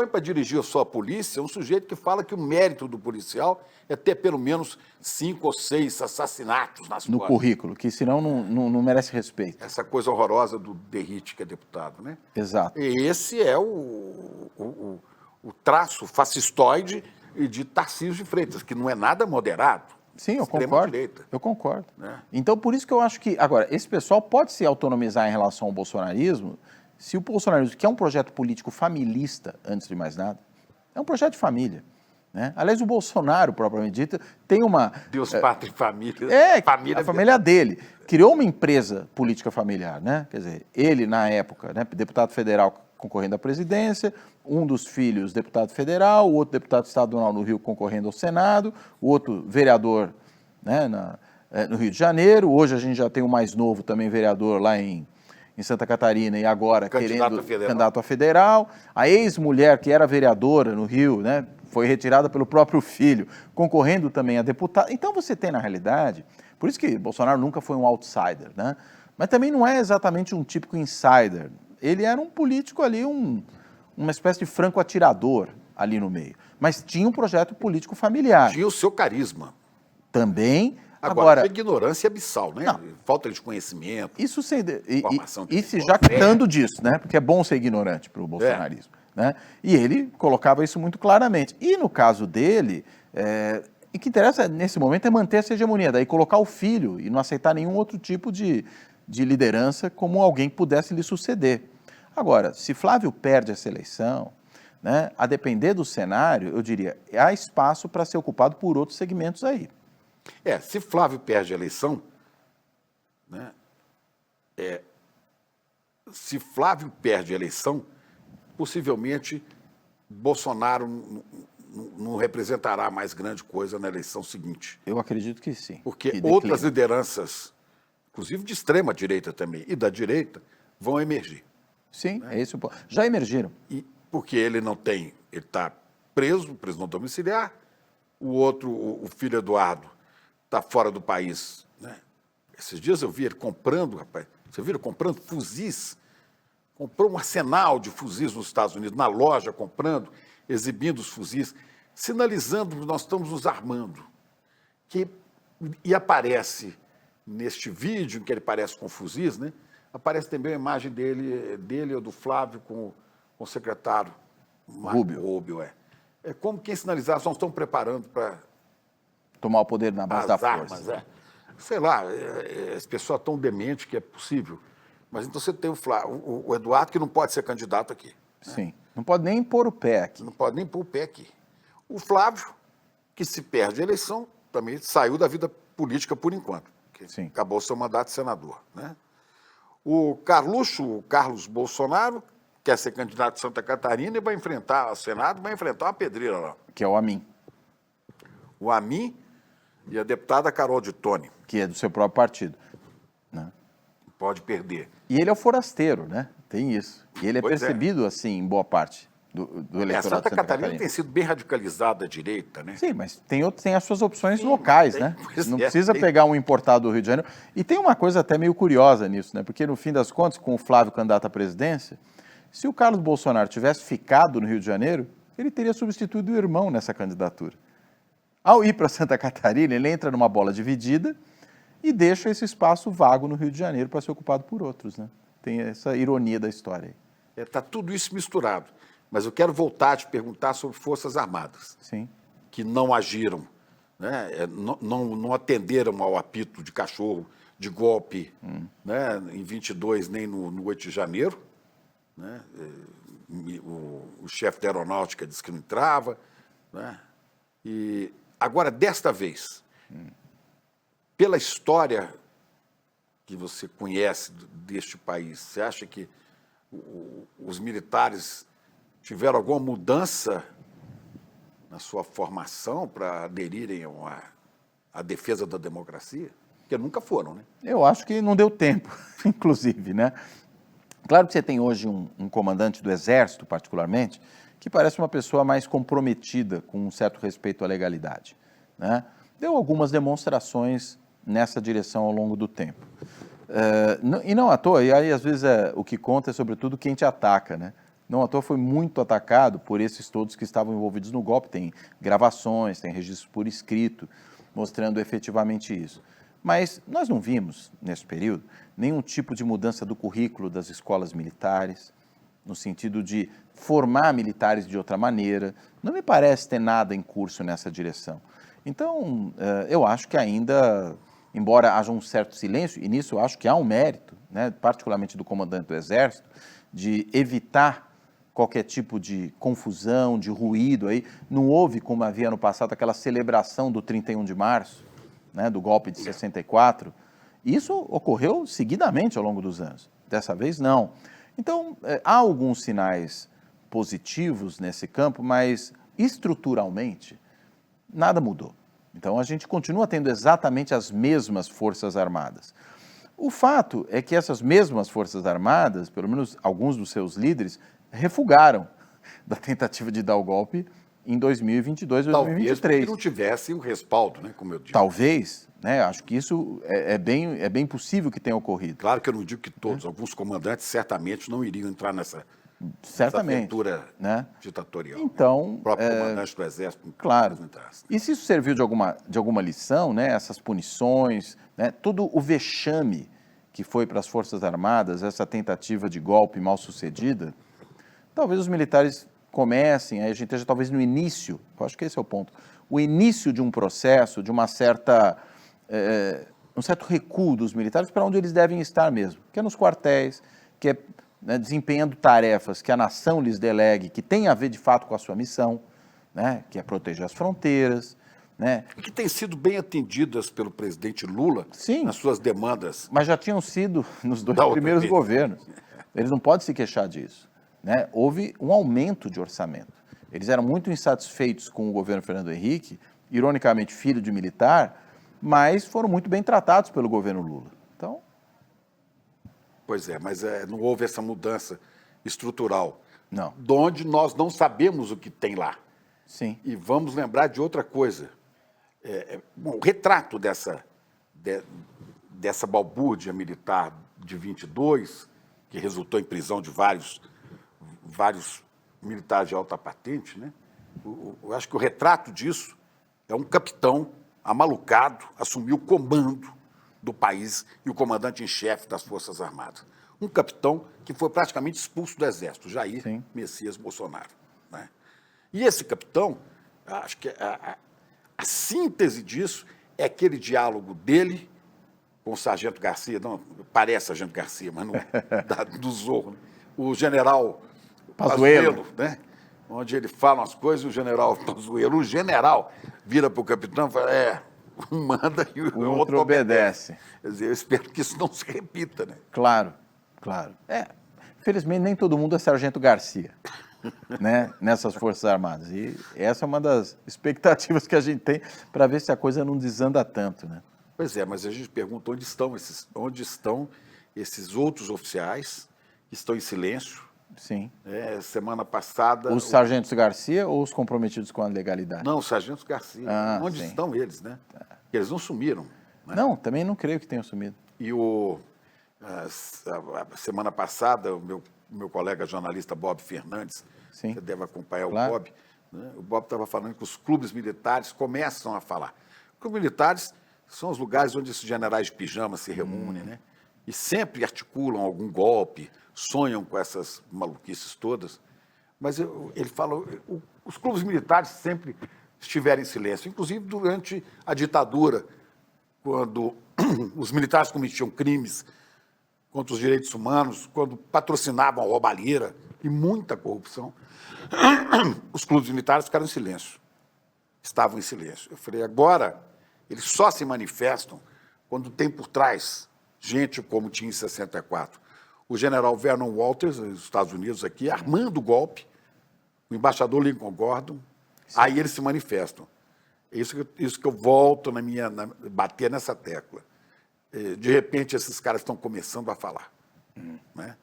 para dirigir a sua polícia um sujeito que fala que o mérito do policial é ter pelo menos 5 ou 6 assassinatos nas no costas. Currículo, que senão não merece respeito. Essa coisa horrorosa do Derrite, que é deputado, né? Exato. E esse é o traço fascistoide de Tarcísio de Freitas, que não é nada moderado. Sim, eu concordo. Direita. Eu concordo. Né? Então, por isso que eu acho que... Agora, esse pessoal pode se autonomizar em relação ao bolsonarismo, se o bolsonarismo, que é um projeto político familista, antes de mais nada, é um projeto de família, né? Aliás, o Bolsonaro, propriamente dito, tem uma... Deus, pátria e família. A família dele. Criou uma empresa política familiar, né? Quer dizer, ele, na época, né, deputado federal concorrendo à presidência, um dos filhos deputado federal, o outro deputado estadual no Rio concorrendo ao Senado, o outro vereador, né, no Rio de Janeiro. Hoje a gente já tem o mais novo também vereador lá em Santa Catarina e agora candidato a federal. A ex-mulher que era vereadora no Rio, né, foi retirada pelo próprio filho, concorrendo também a deputado. Então você tem, na realidade, por isso que Bolsonaro nunca foi um outsider, né? Mas também não é exatamente um típico insider. Ele era um político ali, uma espécie de franco atirador ali no meio. Mas tinha um projeto político familiar. Tinha o seu carisma. Também. Agora ignorância abissal, né? Não. Falta de conhecimento, Isso sem... formação E se jactando disso, né? Porque é bom ser ignorante para o bolsonarismo. Né? E ele colocava isso muito claramente. E no caso dele, o que interessa nesse momento é manter essa hegemonia, daí colocar o filho e não aceitar nenhum outro tipo de liderança como alguém que pudesse lhe suceder. Agora, se Flávio perde essa eleição, né, a depender do cenário, eu diria, há espaço para ser ocupado por outros segmentos aí. Se Flávio perde a eleição, né, se Flávio perde a eleição, possivelmente Bolsonaro não representará mais grande coisa na eleição seguinte. Eu acredito que sim. Porque outras lideranças, inclusive de extrema direita também, e da direita, vão emergir. Sim, né? É esse o ponto. Já emergiram. E porque ele está preso, prisão domiciliar, o outro, o filho Eduardo, está fora do país. Né? Esses dias eu vi ele comprando, rapaz, você viu ele comprando fuzis? Comprou um arsenal de fuzis nos Estados Unidos, na loja, comprando, exibindo os fuzis, sinalizando que nós estamos nos armando. E aparece, neste vídeo em que ele aparece com fuzis, né, aparece também a imagem dele ou do Flávio com o secretário Rubio. É como quem sinalizasse, nós estamos preparando para... tomar o poder na base da armas, força. Sei lá, as pessoas tão dementes que é possível. Mas então você tem o Eduardo, que não pode ser candidato aqui. Sim, né? Não pode nem pôr o pé aqui. Não pode nem pôr o pé aqui. O Flávio, que se perde a eleição, também saiu da vida política por enquanto. Sim. Acabou seu mandato de senador. Né? O Carlos Bolsonaro, quer ser candidato de Santa Catarina e vai enfrentar o Senado, vai enfrentar uma pedreira lá. Que é o Amin. O Amin e a deputada Carol de Tone. Que é do seu próprio partido. Né? Pode perder. E ele é o forasteiro, né? Tem isso. E ele é percebido, assim, em boa parte do eleitorado de Santa Catarina tem sido bem radicalizada à direita, né? Sim, mas tem as suas opções locais, né? Não precisa pegar um importado do Rio de Janeiro. E tem uma coisa até meio curiosa nisso, né? Porque, no fim das contas, com o Flávio candidato à presidência, se o Carlos Bolsonaro tivesse ficado no Rio de Janeiro, ele teria substituído o irmão nessa candidatura. Ao ir para Santa Catarina, ele entra numa bola dividida e deixa esse espaço vago no Rio de Janeiro para ser ocupado por outros, né? Tem essa ironia da história aí. Está tudo isso misturado. Mas eu quero voltar a te perguntar sobre Forças Armadas. Sim. Que não agiram, né? Não atenderam ao apito de cachorro, de golpe, né? Em 22, nem no 8 de janeiro. Né? O chefe da aeronáutica disse que não entrava. Né? E agora, desta vez, pela história que você conhece deste país, você acha que os militares tiveram alguma mudança na sua formação para aderirem à defesa da democracia? Porque nunca foram, né? Eu acho que não deu tempo, inclusive, né? Claro que você tem hoje um comandante do Exército, particularmente, que parece uma pessoa mais comprometida com um certo respeito à legalidade, né? Deu algumas demonstrações nessa direção ao longo do tempo. E não à toa, e aí às vezes o que conta é sobretudo quem te ataca, né? Não à toa foi muito atacado por esses todos que estavam envolvidos no golpe, tem gravações, tem registros por escrito, mostrando efetivamente isso. Mas nós não vimos, nesse período, nenhum tipo de mudança do currículo das escolas militares, no sentido de formar militares de outra maneira. Não me parece ter nada em curso nessa direção. Então, eu acho que ainda, embora haja um certo silêncio, e nisso eu acho que há um mérito, né, particularmente do comandante do Exército, de evitar qualquer tipo de confusão, de ruído aí. Não houve, como havia no passado, aquela celebração do 31 de março, né, do golpe de 64. Isso ocorreu seguidamente ao longo dos anos. Dessa vez, não. Então, há alguns sinais positivos nesse campo, mas estruturalmente nada mudou. Então, a gente continua tendo exatamente as mesmas Forças Armadas. O fato é que essas mesmas Forças Armadas, pelo menos alguns dos seus líderes, refugaram da tentativa de dar o golpe em 2022, Talvez 2023. porque não tivesse o respaldo, né, como eu disse. Talvez, né? Acho que isso é bem possível que tenha ocorrido. Claro que eu não digo que todos, alguns comandantes certamente não iriam entrar nessa Certamente, aventura, né? ditatorial. Então, O próprio comandante do Exército claro. não entrasse. E se isso serviu de alguma lição, né? Essas punições, né? Todo o vexame que foi para as Forças Armadas, essa tentativa de golpe mal sucedida, talvez os militares comecem, aí a gente esteja talvez no início, eu acho que esse é o ponto, o início de um processo, de um certo recuo dos militares para onde eles devem estar mesmo, que é nos quartéis, que é, né, desempenhando tarefas que a nação lhes delegue, que tem a ver de fato com a sua missão, né, que é proteger as fronteiras, né? E que têm sido bem atendidas pelo presidente Lula. Sim. Nas suas demandas. Mas já tinham sido nos 2 Da outra primeiros vez. governos. Eles não podem se queixar disso, né? Houve um aumento de orçamento. Eles eram muito insatisfeitos com o governo Fernando Henrique, ironicamente filho de militar, mas foram muito bem tratados pelo governo Lula. Então, Pois é, mas não houve essa mudança estrutural. não. De onde nós não sabemos o que tem lá. Sim. E vamos lembrar de outra coisa. Bom, o retrato dessa balbúrdia militar de 22, que resultou em prisão de vários militares de alta patente, né? Eu acho que o retrato disso é um capitão amalucado, assumiu o comando do país e o comandante em chefe das Forças Armadas. Um capitão que foi praticamente expulso do Exército, Jair Sim. Messias Bolsonaro, né? E esse capitão, acho que a síntese disso é aquele diálogo dele com o Sargento Garcia, não, parece Sargento Garcia, mas não é, do Zorro, né? O general Pazuello, né? Onde ele fala umas coisas e o general Pazuello, o general vira para o capitão e fala, um manda e o O outro obedece. Quer dizer, eu espero que isso não se repita, né? Claro, claro. Infelizmente, nem todo mundo é Sargento Garcia, né, nessas Forças Armadas. E essa é uma das expectativas que a gente tem para ver se a coisa não desanda tanto, né? Pois é, mas a gente pergunta onde estão esses outros oficiais que estão em silêncio. Sim. Semana passada... Os sargentos Garcia ou os comprometidos com a legalidade? Não, os sargentos Garcia. Onde sim. estão eles, né? Eles não sumiram. Né? Não, também não creio que tenham sumido. E a semana passada, o meu colega jornalista Bob Fernandes, Sim. você deve acompanhar Claro. o Bob, né? O Bob estava falando que os clubes militares começam a falar. Os clubes militares são os lugares onde esses generais de pijama se reúnem, né? E sempre articulam algum golpe, sonham com essas maluquices todas. Mas ele falou, os clubes militares sempre estiveram em silêncio, inclusive durante a ditadura, quando os militares cometiam crimes contra os direitos humanos, quando patrocinavam a roubalheira e muita corrupção, os clubes militares ficaram em silêncio, estavam em silêncio. Eu falei, agora eles só se manifestam quando tem por trás gente como tinha em 64. O general Vernon Walters, nos Estados Unidos aqui, armando o golpe, o embaixador Lincoln Gordon, aí eles se manifestam. Isso que eu volto bater nessa tecla. De repente, esses caras estão começando a falar. Né?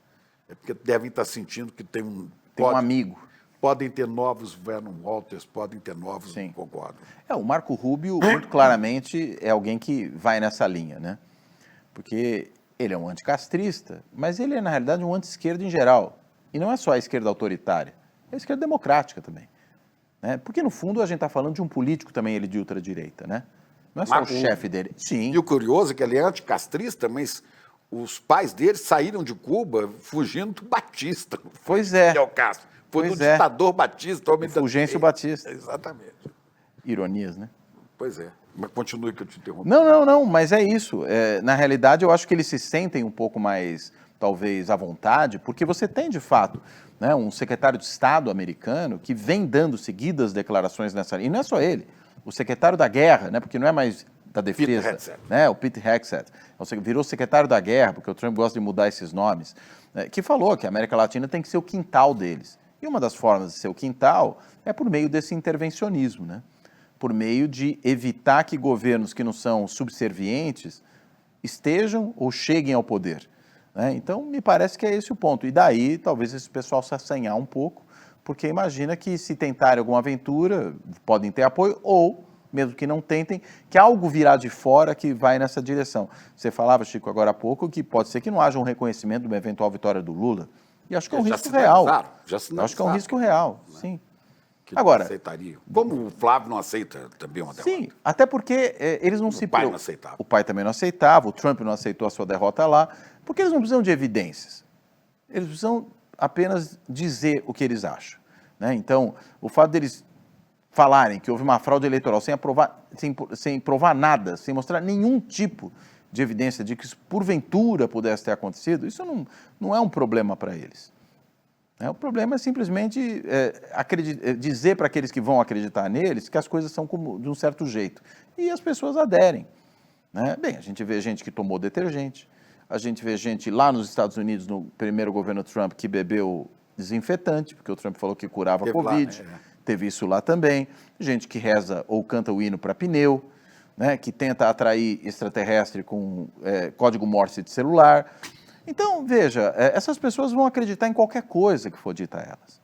É porque devem estar sentindo que tem um amigo. Podem ter novos Vernon Walters, podem ter novos Lincoln Gordon. O Marco Rubio, muito claramente, é alguém que vai nessa linha, né? Porque ele é um anticastrista, mas ele é, na realidade, um anti-esquerda em geral. E não é só a esquerda autoritária, é a esquerda democrática também. Né? Porque, no fundo, a gente está falando de um político também, ele de ultradireita, né? Não é só o chefe dele. Sim. E o curioso é que ele é anticastrista, mas os pais dele saíram de Cuba fugindo do Batista. Pois é. Fidel Castro. Foi do ditador Batista. Fulgêncio Batista. Exatamente. Ironias, né? Pois é. Mas continue que eu te interrompi. Não, mas é isso. Na realidade, eu acho que eles se sentem um pouco mais, talvez, à vontade, porque você tem, de fato, né, um secretário de Estado americano que vem dando seguidas declarações nessa linha. E não é só ele. O secretário da Guerra, né, porque não é mais da Defesa, né, o Pete Hegseth, virou secretário da Guerra, porque o Trump gosta de mudar esses nomes, né, que falou que a América Latina tem que ser o quintal deles. E uma das formas de ser o quintal é por meio desse intervencionismo, né? Por meio de evitar que governos que não são subservientes estejam ou cheguem ao poder. Né? Então, me parece que é esse o ponto. E daí, talvez esse pessoal se assanhar um pouco porque imagina que se tentarem alguma aventura, podem ter apoio, ou, mesmo que não tentem, que algo virá de fora que vai nessa direção. Você falava, Chico, agora há pouco, que pode ser que não haja um reconhecimento de uma eventual vitória do Lula. E acho que é um risco real. Acho que é um risco real, sim. Que agora, não aceitariam. Como o Flávio não aceita também uma derrota. Sim, até porque eles não se... O pai não aceitava. O pai também não aceitava, o Trump não aceitou a sua derrota lá, porque eles não precisam de evidências. Eles precisam apenas dizer o que eles acham, né? Então, o fato deles falarem que houve uma fraude eleitoral sem provar nada, sem mostrar nenhum tipo de evidência de que isso porventura pudesse ter acontecido, isso não é um problema para eles. O problema é simplesmente dizer para aqueles que vão acreditar neles que as coisas são de um certo jeito. E as pessoas aderem, né? Bem, a gente vê gente que tomou detergente, a gente vê gente lá nos Estados Unidos, no primeiro governo Trump, que bebeu desinfetante, porque o Trump falou que curava a Covid. Lá, né? Teve isso lá também. Gente que reza ou canta o hino para pneu, né? Que tenta atrair extraterrestre com código Morse de celular. Então, veja, essas pessoas vão acreditar em qualquer coisa que for dita a elas.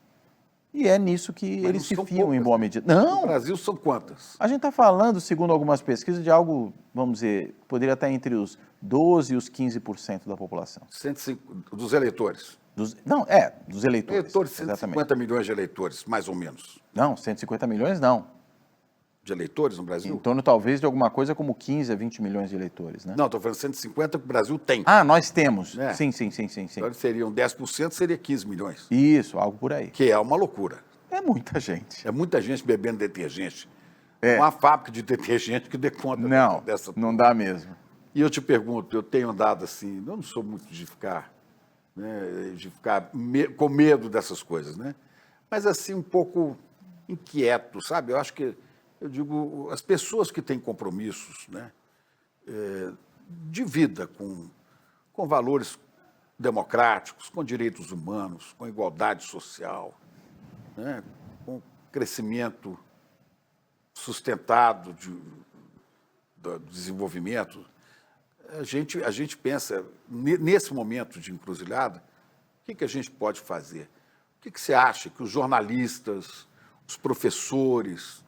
E é nisso que eles se fiam em boa medida. Não! No Brasil são quantas? A gente está falando, segundo algumas pesquisas, de algo, vamos dizer, poderia estar entre os 12% e os 15% da população. 105, dos eleitores? Dos eleitores. Eleitores, 150 milhões de eleitores, mais ou menos. Não, 150 milhões não. De eleitores no Brasil? Em torno, talvez, de alguma coisa como 15 a 20 milhões de eleitores, né? Não, estou falando 150 que o Brasil tem. Ah, nós temos. É. Sim. Então seriam 10%, seria 15 milhões. Isso, algo por aí. Que é uma loucura. É muita gente. É muita gente bebendo detergente. É. Uma fábrica de detergente que dê conta dessa... Não dá mesmo. E eu te pergunto, eu tenho andado assim, eu não sou muito de ficar, né, com medo dessas coisas, né? Mas assim, um pouco inquieto, sabe? Eu acho que, eu digo, as pessoas que têm compromissos, né, de vida com valores democráticos, com direitos humanos, com igualdade social, né, com crescimento sustentado do desenvolvimento, a gente pensa, nesse momento de encruzilhada, o que a gente pode fazer? O que você acha que os jornalistas, os professores,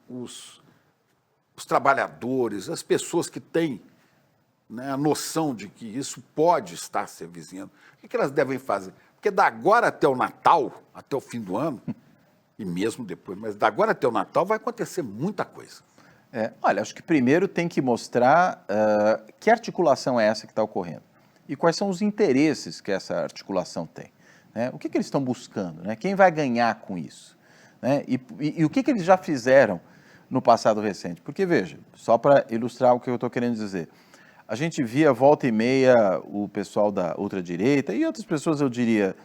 os trabalhadores, as pessoas que têm, né, a noção de que isso pode estar se avizinhando, o que elas devem fazer? Porque da agora até o Natal, até o fim do ano, e mesmo depois, mas da agora até o Natal vai acontecer muita coisa. Olha, acho que primeiro tem que mostrar que articulação é essa que está ocorrendo e quais são os interesses que essa articulação tem, né? O que eles estão buscando, né? Quem vai ganhar com isso, né? E o que eles já fizeram no passado recente? Porque, veja, só para ilustrar o que eu estou querendo dizer, a gente via volta e meia o pessoal da ultradireita e outras pessoas, eu diria,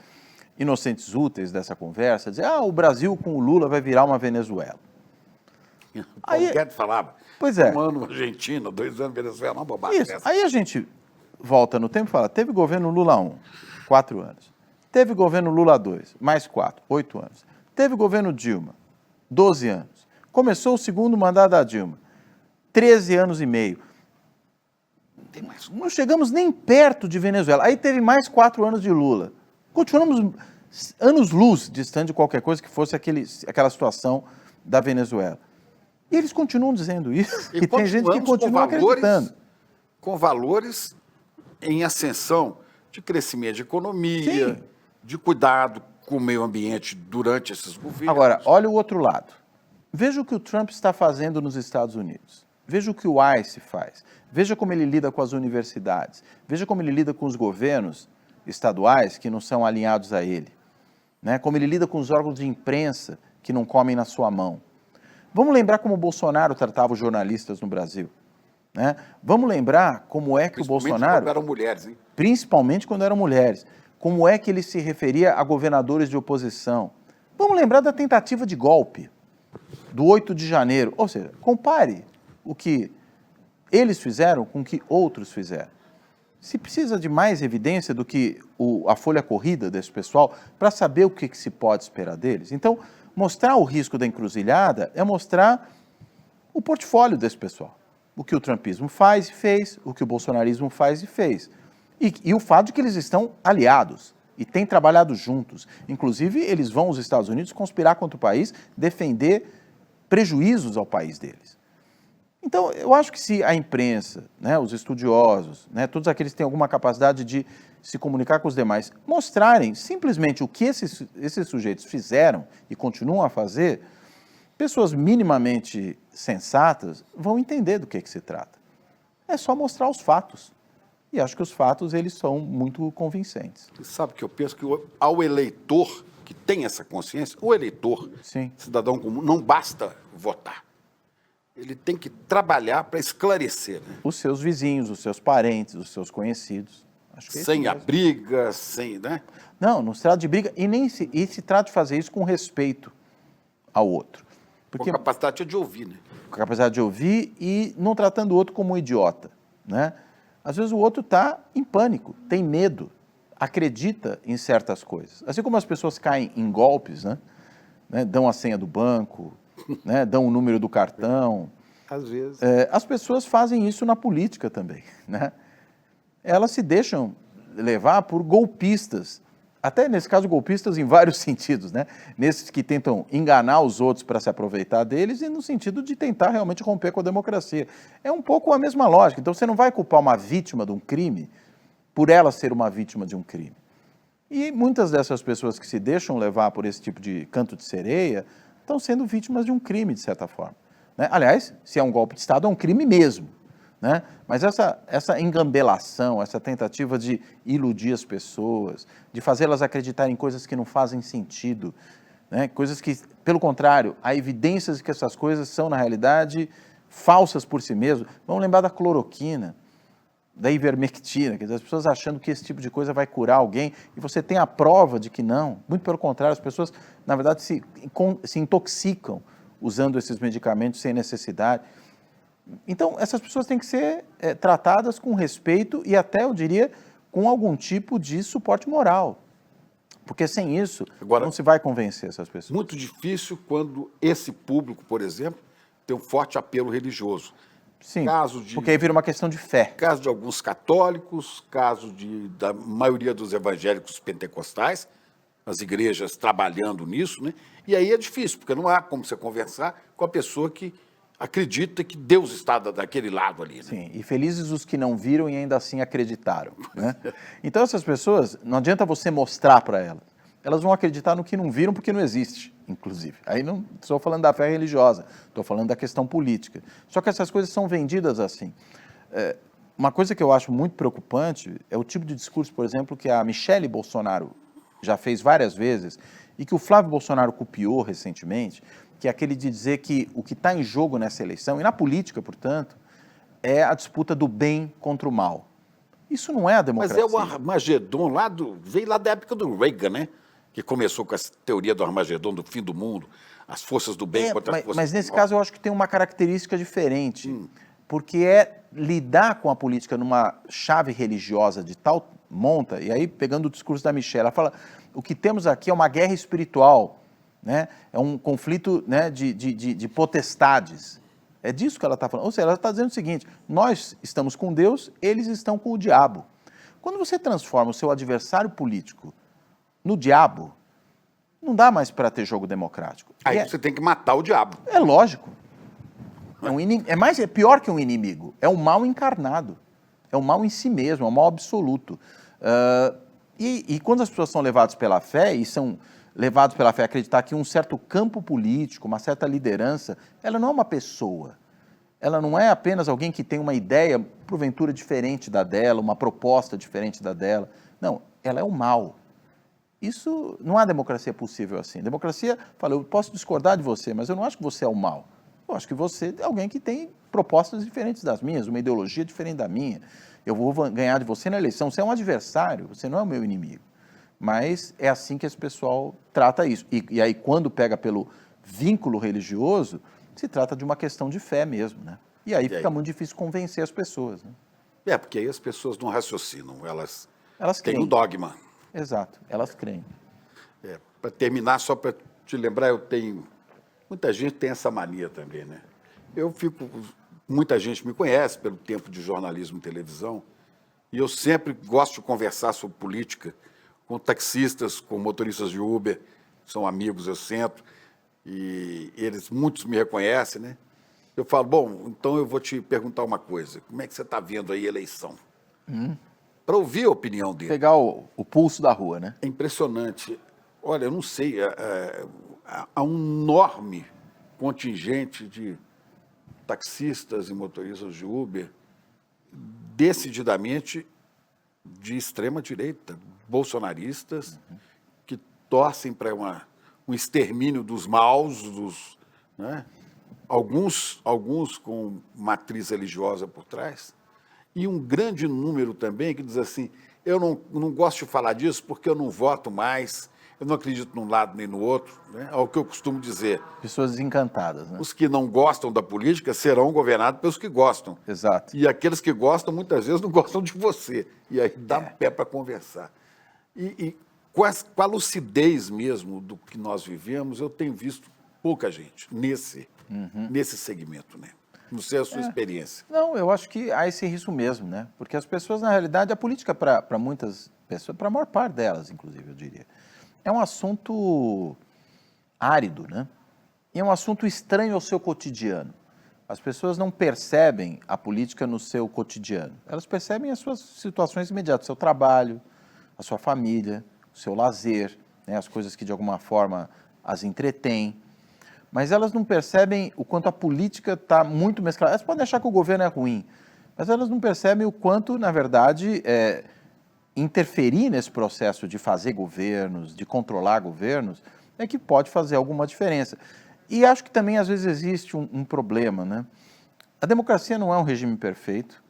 inocentes úteis dessa conversa, dizer, o Brasil com o Lula vai virar uma Venezuela. Paulo Guedes falava, pois é. 1 ano Argentina, 2 anos Venezuela, uma bobagem. Isso. Aí a gente volta no tempo e fala, teve governo Lula 1, 4 anos. Teve governo Lula 2, mais 4, 8 anos. Teve governo Dilma, 12 anos. Começou o segundo mandato da Dilma, 13 anos e meio. Não chegamos nem perto de Venezuela. Aí teve mais 4 anos de Lula. Continuamos anos-luz distante de qualquer coisa que fosse aquela situação da Venezuela. E eles continuam dizendo isso. E tem gente que continua acreditando. Com valores em ascensão de crescimento de economia, sim, de cuidado com o meio ambiente durante esses governos. Agora, olha o outro lado. Veja o que o Trump está fazendo nos Estados Unidos. Veja o que o ICE faz. Veja como ele lida com as universidades. Veja como ele lida com os governos estaduais que não são alinhados a ele, né? Como ele lida com os órgãos de imprensa que não comem na sua mão. Vamos lembrar como o Bolsonaro tratava os jornalistas no Brasil, né? Vamos lembrar como é que o Bolsonaro... Principalmente quando eram mulheres, hein? Principalmente quando eram mulheres. Como é que ele se referia a governadores de oposição. Vamos lembrar da tentativa de golpe do 8 de janeiro. Ou seja, compare o que eles fizeram com o que outros fizeram. Se precisa de mais evidência do que a folha corrida desse pessoal para saber o que se pode esperar deles. Então, mostrar o risco da encruzilhada é mostrar o portfólio desse pessoal. O que o trumpismo faz e fez, o que o bolsonarismo faz e fez. E o fato de que eles estão aliados. e têm trabalhado juntos. Inclusive, eles vão aos Estados Unidos conspirar contra o país, defender prejuízos ao país deles. Então, eu acho que se a imprensa, né, os estudiosos, né, todos aqueles que têm alguma capacidade de se comunicar com os demais, mostrarem simplesmente o que esses sujeitos fizeram e continuam a fazer, pessoas minimamente sensatas vão entender do que se trata. É só mostrar os fatos. E acho que os fatos, eles são muito convincentes. Você sabe que eu penso que ao eleitor que tem essa consciência, o eleitor, Sim. cidadão comum, não basta votar. Ele tem que trabalhar para esclarecer, né? Os seus vizinhos, os seus parentes, os seus conhecidos. Acho que é Sem isso a mesmo. briga, sem, né? Não se trata de briga e se trata de fazer isso com respeito ao outro. Com capacidade de ouvir, né? Com a capacidade de ouvir e não tratando o outro como um idiota, né? Às vezes o outro está em pânico, tem medo, acredita em certas coisas. Assim como as pessoas caem em golpes, né? Dão a senha do banco, né? Dão o número do cartão. Às vezes. As pessoas fazem isso na política também, né? Elas se deixam levar por golpistas, até nesse caso golpistas em vários sentidos, né? Nesses que tentam enganar os outros para se aproveitar deles e no sentido de tentar realmente romper com a democracia. É um pouco a mesma lógica. Então você não vai culpar uma vítima de um crime por ela ser uma vítima de um crime. E muitas dessas pessoas que se deixam levar por esse tipo de canto de sereia estão sendo vítimas de um crime, de certa forma, né? Aliás, se é um golpe de Estado, é um crime mesmo, né? Mas essa engambelação, essa tentativa de iludir as pessoas, de fazê-las acreditarem em coisas que não fazem sentido, né? Coisas que, pelo contrário, há evidências de que essas coisas são, na realidade, falsas por si mesmas. Vamos lembrar da cloroquina, da ivermectina, quer dizer, as pessoas achando que esse tipo de coisa vai curar alguém, e você tem a prova de que não. Muito pelo contrário, as pessoas, na verdade, se intoxicam usando esses medicamentos sem necessidade. Então, essas pessoas têm que ser tratadas com respeito e até, eu diria, com algum tipo de suporte moral. Porque sem isso, Agora, não se vai convencer essas pessoas. Muito difícil quando esse público, por exemplo, tem um forte apelo religioso. Sim, Caso de, porque aí vira uma questão de fé. caso de alguns católicos, caso da maioria dos evangélicos pentecostais, as igrejas trabalhando nisso, né? E aí é difícil, porque não há como você conversar com a pessoa que acredita que Deus está daquele lado ali, né? Sim, e felizes os que não viram e ainda assim acreditaram, né? Então essas pessoas, não adianta você mostrar para elas. Elas vão acreditar no que não viram porque não existe, inclusive. Aí não estou falando da fé religiosa, estou falando da questão política. Só que essas coisas são vendidas assim. Uma coisa que eu acho muito preocupante é o tipo de discurso, por exemplo, que a Michelle Bolsonaro já fez várias vezes e que o Flávio Bolsonaro copiou recentemente, que é aquele de dizer que o que está em jogo nessa eleição, e na política, portanto, é a disputa do bem contra o mal. Isso não é a democracia. Mas é o Armagedon veio lá da época do Reagan, né? Que começou com essa teoria do Armagedon, do fim do mundo, as forças do bem contra as forças do mal. Mas nesse caso eu acho que tem uma característica diferente, porque é lidar com a política numa chave religiosa de tal monta, e aí pegando o discurso da Michelle, ela fala, o que temos aqui é uma guerra espiritual, né? É um conflito, né, de potestades. É disso que ela está falando. Ou seja, ela está dizendo o seguinte, nós estamos com Deus, eles estão com o diabo. Quando você transforma o seu adversário político no diabo, não dá mais para ter jogo democrático. Aí você tem que matar o diabo. É lógico. É pior que um inimigo. É um mal encarnado. É um mal em si mesmo, é um mal absoluto. E quando as pessoas são levadas pela fé, e são levados pela fé a acreditar que um certo campo político, uma certa liderança, ela não é uma pessoa. Ela não é apenas alguém que tem uma ideia, porventura, diferente da dela, uma proposta diferente da dela. Não, ela é o mal. Isso, não há democracia possível assim. Democracia, fala, eu posso discordar de você, mas eu não acho que você é o mal. Eu acho que você é alguém que tem propostas diferentes das minhas, uma ideologia diferente da minha. Eu vou ganhar de você na eleição. Você é um adversário, você não é o meu inimigo. Mas é assim que esse pessoal trata isso. E aí, quando pega pelo vínculo religioso, se trata de uma questão de fé mesmo, né? E aí fica muito difícil convencer as pessoas, né? Porque aí as pessoas não raciocinam, elas têm creem. um dogma. Exato, elas creem. Para terminar, só para te lembrar, muita gente tem essa mania também, né? Muita gente me conhece pelo tempo de jornalismo e televisão, e eu sempre gosto de conversar sobre política com taxistas, com motoristas de Uber, são amigos, eu sento, e muitos me reconhecem, né? Eu falo, bom, então eu vou te perguntar uma coisa, como é que você está vendo aí a eleição? Para ouvir a opinião dele. Pegar o pulso da rua, né? É impressionante. Olha, eu não sei, há um enorme contingente de taxistas e motoristas de Uber, decididamente de extrema-direita, bolsonaristas, que torcem para um extermínio dos maus, né? Alguns com matriz religiosa por trás, e um grande número também que diz assim, eu não gosto de falar disso porque eu não voto mais, eu não acredito num lado nem no outro, né? É o que eu costumo dizer. Pessoas desencantadas, né? Os que não gostam da política serão governados pelos que gostam. Exato. E aqueles que gostam, muitas vezes, não gostam de você. E aí dá pé para conversar. E com a lucidez mesmo do que nós vivemos, eu tenho visto pouca gente nesse segmento, né? Não sei a sua experiência. Não, eu acho que há esse risco mesmo, né? Porque as pessoas, na realidade, a política para muitas pessoas, para a maior parte delas, inclusive, eu diria, é um assunto árido, né? E é um assunto estranho ao seu cotidiano. As pessoas não percebem a política no seu cotidiano. Elas percebem as suas situações imediatas, o seu trabalho, a sua família, o seu lazer, né? As coisas que de alguma forma as entretêm. Mas elas não percebem o quanto a política está muito mesclada. Elas podem achar que o governo é ruim, mas elas não percebem o quanto, na verdade, interferir nesse processo de fazer governos, de controlar governos, é que pode fazer alguma diferença. E acho que também, às vezes, existe um problema, né? A democracia não é um regime perfeito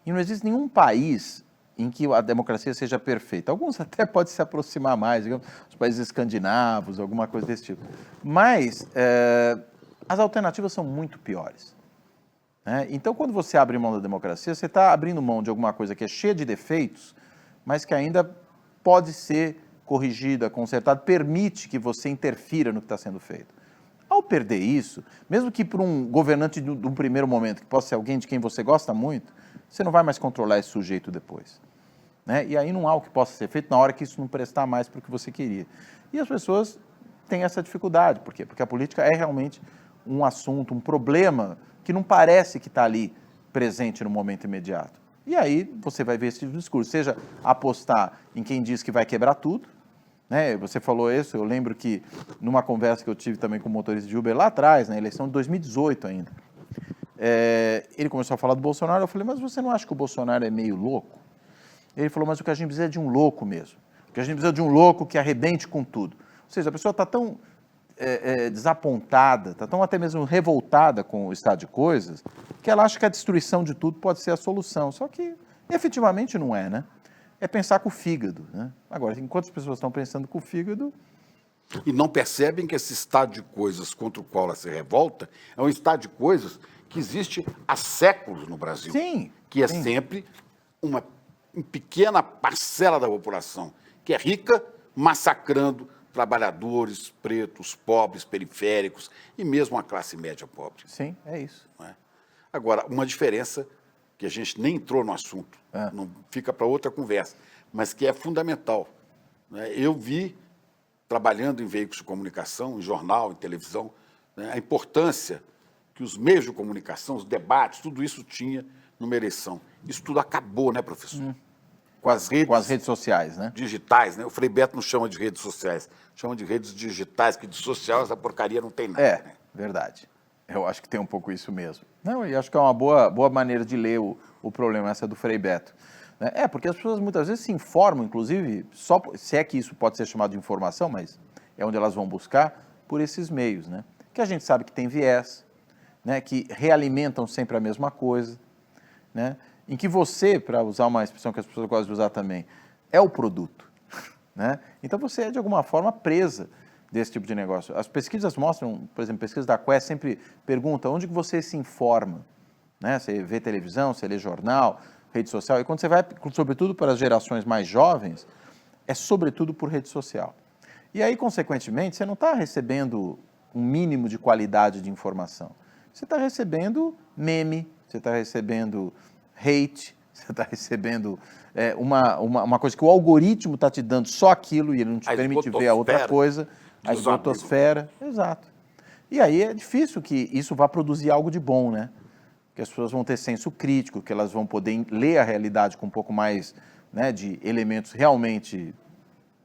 e não existe nenhum país em que a democracia seja perfeita. Alguns até podem se aproximar mais, digamos, os países escandinavos, alguma coisa desse tipo. Mas as alternativas são muito piores, né? Então, quando você abre mão da democracia, você está abrindo mão de alguma coisa que é cheia de defeitos, mas que ainda pode ser corrigida, consertada, permite que você interfira no que está sendo feito. Ao perder isso, mesmo que por um governante de um primeiro momento, que possa ser alguém de quem você gosta muito, você não vai mais controlar esse sujeito depois, né? E aí não há o que possa ser feito na hora que isso não prestar mais para o que você queria. E as pessoas têm essa dificuldade. Por quê? Porque a política é realmente um assunto, um problema que não parece que está ali presente no momento imediato. E aí você vai ver esse tipo de discurso, seja apostar em quem diz que vai quebrar tudo, né? Você falou isso, eu lembro que numa conversa que eu tive também com o motorista de Uber lá atrás, na eleição de 2018 ainda, ele começou a falar do Bolsonaro, eu falei, mas você não acha que o Bolsonaro é meio louco? Ele falou, mas o que a gente precisa é de um louco mesmo, o que a gente precisa é de um louco que arrebente com tudo. Ou seja, a pessoa está tão desapontada, está tão até mesmo revoltada com o estado de coisas, que ela acha que a destruição de tudo pode ser a solução, só que efetivamente não é, né? É pensar com o fígado, né? Agora, enquanto as pessoas estão pensando com o fígado... E não percebem que esse estado de coisas contra o qual ela se revolta é um estado de coisas que existe há séculos no Brasil. Sim. Que é sempre uma pequena parcela da população que é rica, massacrando trabalhadores, pretos, pobres, periféricos e mesmo a classe média pobre. Sim, é isso. Não é? Agora, uma diferença que a gente nem entrou no assunto, não fica para outra conversa, mas que é fundamental, né? Eu vi, trabalhando em veículos de comunicação, em jornal, em televisão, né, a importância que os meios de comunicação, os debates, tudo isso tinha numa eleição. Isso tudo acabou, né, professor? Com as redes sociais, né? Digitais, né? O Frei Beto não chama de redes sociais, chama de redes digitais, que de social essa porcaria não tem nada. Né? Verdade. Eu acho que tem um pouco isso mesmo. Não, e acho que é uma boa maneira de ler o problema, essa do Frei Beto. Porque as pessoas muitas vezes se informam, inclusive, se é que isso pode ser chamado de informação, mas é onde elas vão buscar, por esses meios, né? Que a gente sabe que tem viés, né? Que realimentam sempre a mesma coisa, né? Em que você, para usar uma expressão que as pessoas gostam de usar também, é o produto, né? Então você é, de alguma forma, presa desse tipo de negócio. As pesquisas mostram, por exemplo, pesquisas da Quest sempre perguntam onde que você se informa, né? Você vê televisão, você lê jornal, rede social, e quando você vai, sobretudo para as gerações mais jovens, é sobretudo por rede social. E aí, consequentemente, você não está recebendo um mínimo de qualidade de informação. Você está recebendo meme, você está recebendo hate, você está recebendo uma coisa que o algoritmo está te dando só aquilo e ele não te permite ver a outra coisa. A esgotosfera, exato. E aí é difícil que isso vá produzir algo de bom, né? Que as pessoas vão ter senso crítico, que elas vão poder ler a realidade com um pouco mais, né, de elementos realmente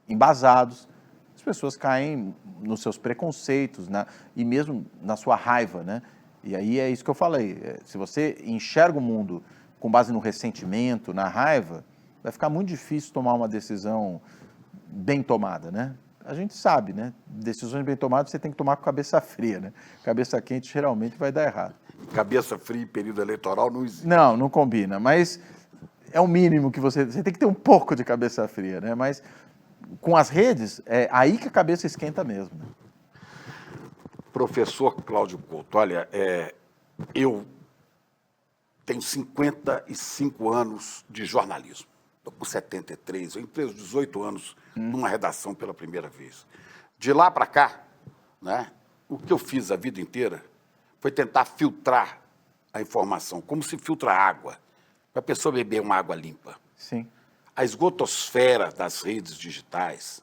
embasados. As pessoas caem nos seus preconceitos, e mesmo na sua raiva, né? E aí é isso que eu falei. Se você enxerga o mundo com base no ressentimento, na raiva, vai ficar muito difícil tomar uma decisão bem tomada, né? A gente sabe, né? Decisões bem tomadas você tem que tomar com cabeça fria, né? Cabeça quente geralmente vai dar errado. Cabeça fria em período eleitoral não existe. Não combina, mas é o mínimo que você tem que ter um pouco de cabeça fria, né? Mas com as redes, é aí que a cabeça esquenta mesmo, né? Professor Cláudio Couto, olha, eu tenho 55 anos de jornalismo. Estou com 73, eu entrei aos 18 anos numa redação pela primeira vez. De lá para cá, né, o que eu fiz a vida inteira foi tentar filtrar a informação, como se filtra água, para a pessoa beber uma água limpa. Sim. A esgotosfera das redes digitais,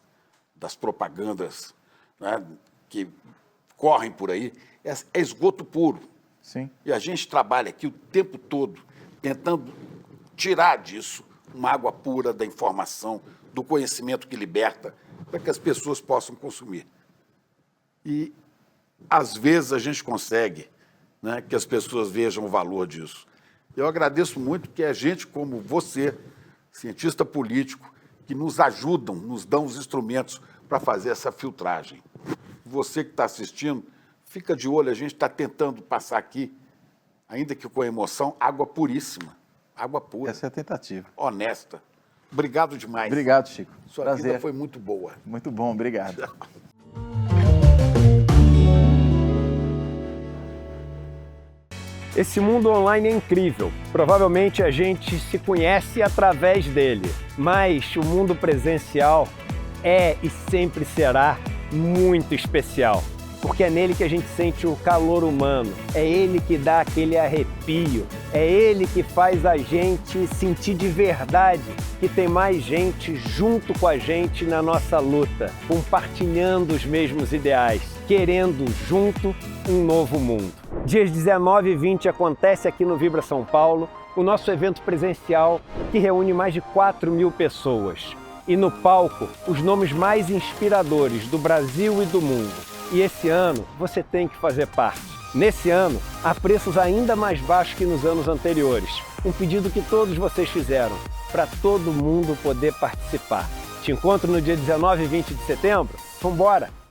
das propagandas, né, que correm por aí, é esgoto puro. Sim. E a gente trabalha aqui o tempo todo tentando tirar disso uma água pura da informação, do conhecimento que liberta, para que as pessoas possam consumir. E, às vezes, a gente consegue, né, que as pessoas vejam o valor disso. Eu agradeço muito que é gente como você, cientista político, que nos ajudam, nos dão os instrumentos para fazer essa filtragem. Você que está assistindo, fica de olho, a gente está tentando passar aqui, ainda que com emoção, água puríssima, água pura. Essa é a tentativa. Honesta. Obrigado demais. Obrigado, Chico. Sua Prazer. vida foi muito boa. Muito bom, obrigado. Esse mundo online é incrível. Provavelmente a gente se conhece através dele. Mas o mundo presencial é e sempre será muito especial. Porque é nele que a gente sente o calor humano, é ele que dá aquele arrepio, é ele que faz a gente sentir de verdade que tem mais gente junto com a gente na nossa luta, compartilhando os mesmos ideais, querendo junto um novo mundo. Dias 19 e 20 acontece aqui no Vibra São Paulo o nosso evento presencial que reúne mais de 4.000 pessoas. E no palco, os nomes mais inspiradores do Brasil e do mundo. E esse ano você tem que fazer parte. Nesse ano, há preços ainda mais baixos que nos anos anteriores. Um pedido que todos vocês fizeram, para todo mundo poder participar. Te encontro no dia 19 e 20 de setembro? Vambora!